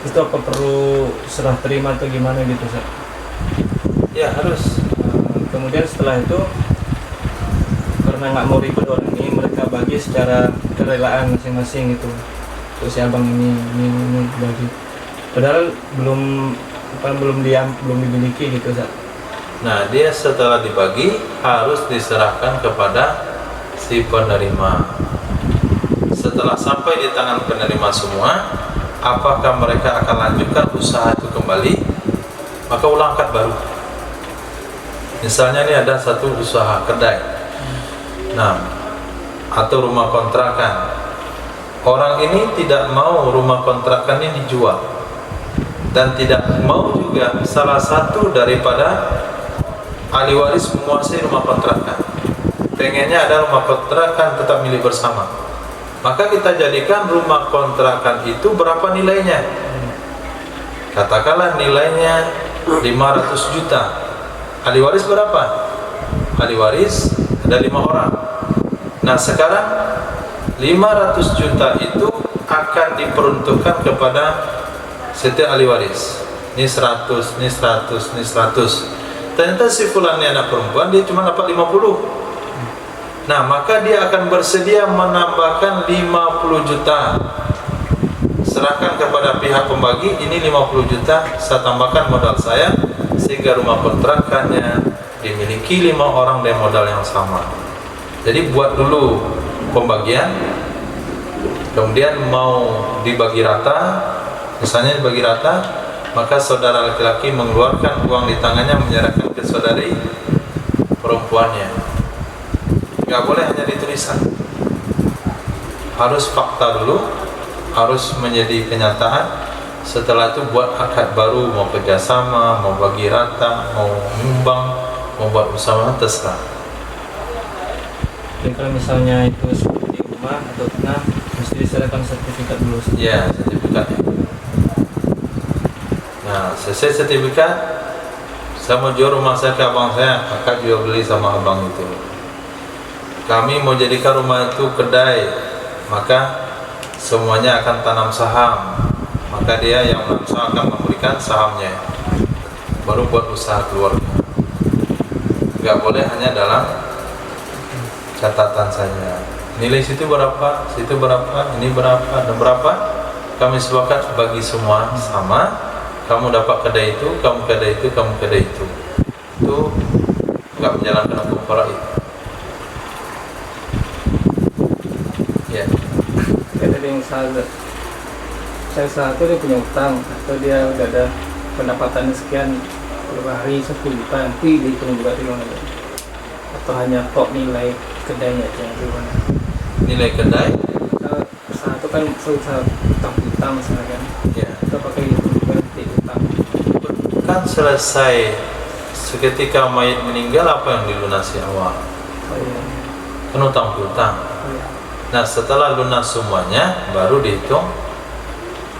itu apa perlu serah terima atau gimana gitu, Ustaz? ya harus. Kemudian setelah itu, karena nggak mau ribet orang ini, mereka bagi secara kerelaan masing-masing gitu. Terus si abang ini bagi. Padahal belum dimiliki gitu, Ustaz. Nah, dia setelah dibagi harus diserahkan kepada si penerima. Setelah sampai di tangan penerima semua, apakah mereka akan lanjutkan usaha itu kembali? Maka ulang akad baru. Misalnya ini ada satu usaha kedai, nah, atau rumah kontrakan. Orang ini tidak mau rumah kontrakan ini dijual, dan tidak mau juga salah satu daripada ahli waris menguasai rumah kontrakan. Pengennya ada rumah kontrakan tetap milik bersama. Maka kita jadikan rumah kontrakan itu berapa nilainya? Katakanlah nilainya 500 juta. Ahli waris berapa? Ahli waris ada 5 orang. Nah, sekarang 500 juta itu akan diperuntukkan kepada setiap ahli waris. Ini 100, ini 100, ini 100. Ternyata si fulan ini anak perempuan, dia cuma dapat 50. Nah, maka dia akan bersedia menambahkan 50 juta. Serahkan kepada pihak pembagi, ini 50 juta, saya tambahkan modal saya, sehingga rumah kontrakannya dimiliki 5 orang dengan modal yang sama. Jadi buat dulu pembagian, kemudian mau dibagi rata, misalnya dibagi rata, maka saudara laki-laki mengeluarkan uang di tangannya, menyerahkan ke saudari perempuannya. Nggak boleh hanya ditulisan, harus fakta dulu, harus menjadi kenyataan. Setelah itu buat akad baru, mau kerjasama, mau bagi rata, mau nyumbang, mau buat usaha, terserah. Jadi kalau misalnya itu seperti di rumah atau tanah, mesti diserahkan sertifikat dulu. Ya, sertifikatnya. Nah, selesai sertifikat, saya mau jual rumah saya ke abang saya, akad jual beli sama abang itu. Kami mau jadikan rumah itu kedai, maka semuanya akan tanam saham. Maka dia yang menanam saham akan memberikan sahamnya, baru buat usaha keluarga. Nggak boleh hanya dalam catatan saja. Nilai situ berapa, ini berapa, dan berapa. Kami sepakat bagi semua sama. Kamu dapat kedai itu, kamu kedai itu, kamu kedai itu. Itu nggak menjalankan hukum faraid. Ya. Kayak tadi yang saya satu dia punya utang atau dia udah ada pendapatannya sekian per hari 10 juta, nanti dihitung juga di mana, atau hanya tok nilai kedainya aja di mana. Nilai kedai? Usaha itu kan usaha utang misalnya kan, Ya. kita pakai hitung juga nanti utang. Kan selesai seketika mayat meninggal, apa yang dilunasi awal? Oh iya. Kan utang piutang. Oh, iya. Nah, setelah lunas semuanya baru dihitung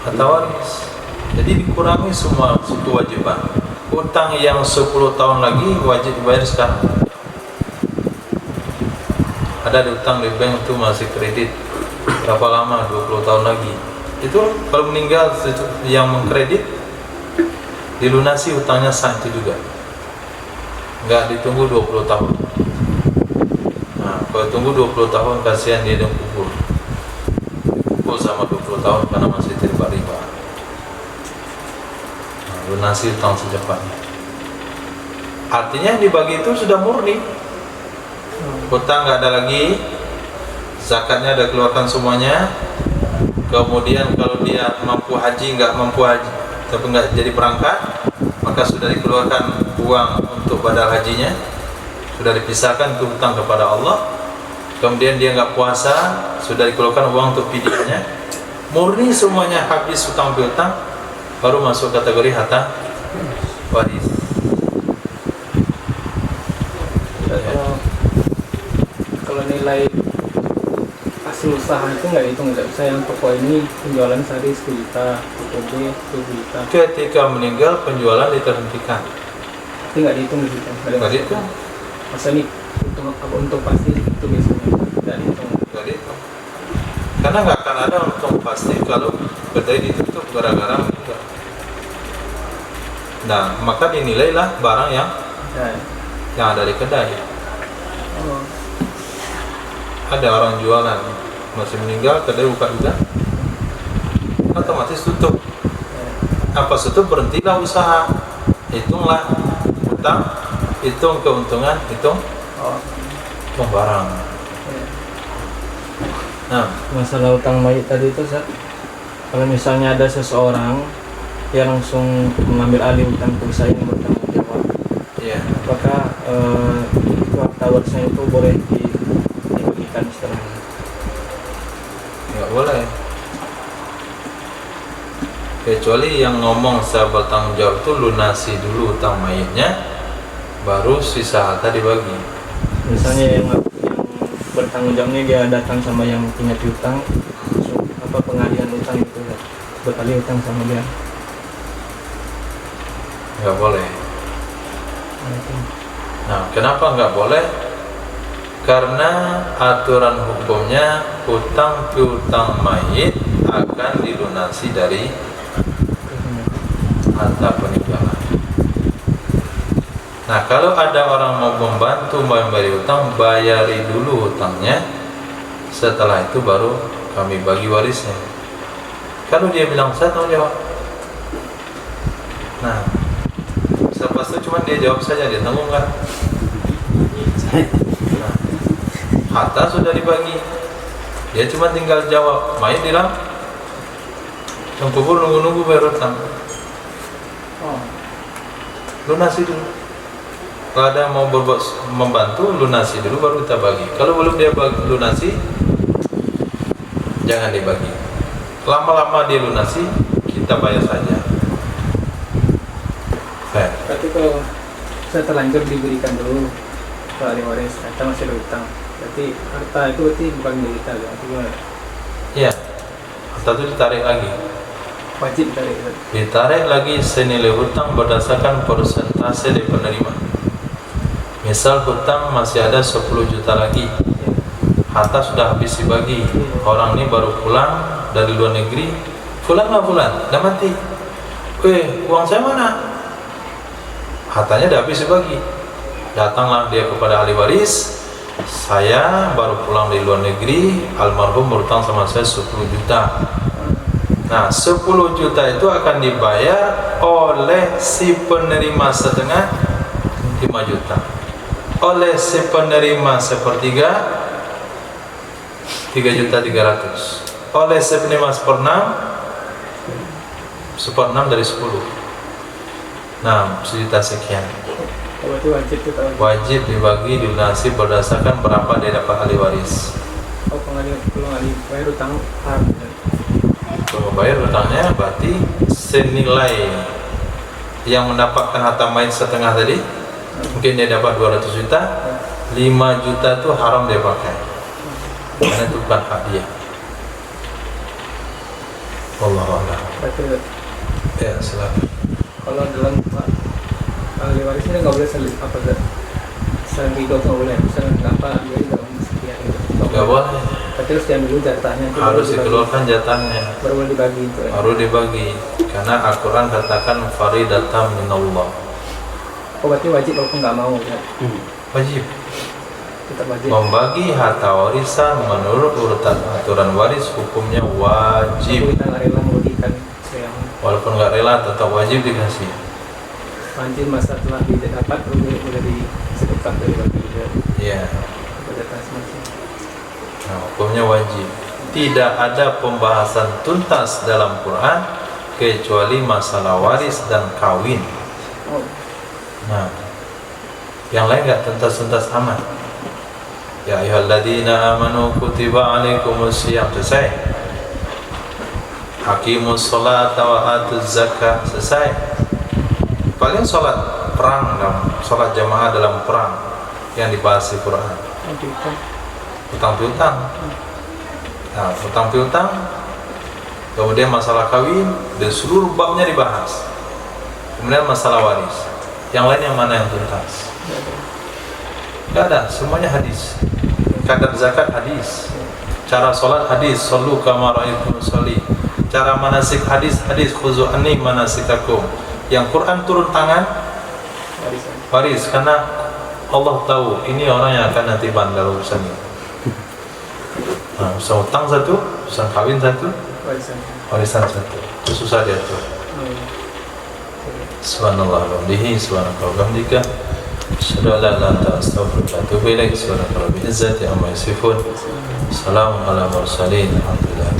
harta waris. Jadi dikurangi semua kewajiban. Utang yang 10 tahun lagi wajib dibayar sekarang. Ada utang di bank itu masih kredit berapa lama, 20 tahun lagi. Itu kalau meninggal yang mengkredit dilunasi utangnya saat itu juga. Enggak ditunggu 20 tahun. Nah, kalau tunggu 20 tahun kasihan dia dan kubur. Kubur sama 20 tahun karena masih terlibat riba. Nah, lunasi utang secepatnya. Artinya yang dibagi itu sudah murni. Hutang nggak ada lagi, zakatnya ada keluarkan semuanya. Kemudian kalau dia mampu haji, nggak mampu haji, tapi nggak jadi berangkat, maka sudah dikeluarkan uang untuk badal hajinya, sudah dipisahkan untuk hutang kepada Allah. Kemudian dia nggak puasa, sudah dikeluarkan uang untuk fidyahnya. Murni semuanya habis hutang piutang, baru masuk kategori harta waris. Kalau nilai hasil usaha itu nggak dihitung, nggak bisa yang toko ini penjualan sehari 10 juta, toko B 10 juta, Ketika meninggal penjualan diterhentikan. tapi nggak dihitung di situ. Nggak dihitung. Masa ini untung pasti itu biasanya nggak dihitung. Nggak dihitung. Karena nggak akan ada untung pasti kalau kedai ditutup gara-gara meninggal. Nah, maka dinilailah barang yang Nah, ada di kedai. oh, Ada orang jualan masih meninggal, kedai buka juga, otomatis tutup. Apa tutup, berhentilah usaha. Hitunglah utang, hitung keuntungan, hitung oh, barang. ya. Nah, Masalah utang mayit tadi itu, Zat, kalau misalnya ada seseorang yang langsung mengambil alih utang perusahaan yang bertanggung jawab, iya. apakah itu harta warisnya itu boleh dibagikan istilahnya? Nggak boleh. Kecuali yang ngomong saya bertanggung jawab itu lunasi dulu utang mayitnya, baru sisa harta dibagi. Misalnya yang bertanggung jawabnya dia datang sama yang punya piutang, apa pengalihan utang itu, beralih utang sama dia. Nggak boleh. Nah, kenapa nggak boleh? Karena aturan hukumnya hutang piutang mayit akan dilunasi dari harta peninggalan. Nah, kalau ada orang mau membantu membayar hutang, bayari dulu hutangnya. Setelah itu baru kami bagi warisnya. Kalau dia bilang saya tanggung jawab, nah, selepas itu cuma dia jawab saja, dia tanggung nggak? Nah, harta sudah dibagi, dia cuma tinggal jawab. Main bilang, yang kubur nunggu-nunggu bayar hutang. Oh, Lunasi dulu. Kalau ada mau berbuat membantu, lunasi dulu baru kita bagi. Kalau belum dia lunasi, jangan dibagi. Lama-lama dia lunasi, kita bayar saja. Berarti kalau saya terlanjur diberikan dulu ke ahli waris, ternyata masih ada utang, berarti harta itu berarti bukan milik kita, atau gimana? Ya, harta itu ditarik lagi. Wajib ditarik. Ditarik lagi senilai hutang berdasarkan persentase dari penerima. Misal hutang masih ada 10 juta lagi, harta sudah habis dibagi, orang ini baru pulang dari luar negeri, fulan udah mati, uang saya mana? Hartanya sudah habis dibagi. Datanglah dia kepada ahli waris, saya baru pulang dari luar negeri, almarhum berhutang sama saya 10 juta. Nah, 10 juta itu akan dibayar oleh si penerima setengah 5 juta, oleh si penerima sepertiga 3.300.000, oleh si penerima seperenam dari 10. Nah, 1 juta sekian. Berarti wajib kita Wajib dibagi dilunasi berdasarkan berapa dia dapat ahli waris. kalau nggak bayar utang haram. Kalau bayar utangnya berarti senilai yang mendapatkan harta mayit setengah tadi, mungkin dia dapat 200 juta, 5 juta itu haram dia pakai, karena itu bukan hak dia. Wallahu a'lam. Berarti Ya, silakan. kalau dalam ahli waris ini nggak boleh saling hidup, nggak boleh. Misalnya kenapa dia dalam sekian gitu. Nggak boleh. Berarti harus diambil dulu jatahnya. itu Harus baru dibagi. dikeluarkan jatahnya, Baru boleh dibagi itu. Ya. baru dibagi, karena Al-Quran katakan faridatan minallah. Oh, berarti wajib walaupun nggak mau ya. Wajib Tetap wajib. membagi harta warisan menurut urutan aturan waris, hukumnya wajib. Kita nggak rela memberikan yang Walaupun nggak rela tetap wajib dikasih. manjil masa telah didapat boleh disebutkan dari bagi dia. Iya. Jatah semacam. Nah, hukumnya wajib. Tidak ada pembahasan tuntas dalam Quran kecuali masalah waris dan kawin. Oh, Nah, yang lain nggak tuntas-tuntas amat. Ya ayyuhalladzina amanu kutiba alaikumusiyam, selesai. Hakimus sholata wa atuz zakah, selesai. Paling sholat perang, sholat jamaah dalam perang yang dibahas di Quran. Utang piutang. Nah, utang piutang, kemudian masalah kawin dan seluruh babnya dibahas. Kemudian masalah waris. Yang lain yang mana yang tuntas? Tidak ada, semuanya hadis. Kadar zakat hadis, cara sholat hadis, sallu kama ra'aytumuni usolli. Cara manasik hadis, khuzu anni manasikakum. Yang Quran turun tangan waris, karena Allah tahu ini orang yang akan nanti bandel urusan ini. Nah, urusan utang satu, urusan kawin satu, warisan satu, itu susah diatur. Subhanallah wa bihamdihi, subhanaka wa bihamdika, asyhadu an la ilaha illa anta, astaghfiruka wa atubu ilaik. Subhanaka rabbil izzati amma yasifun, salamun alal mursalin, alhamdulillah.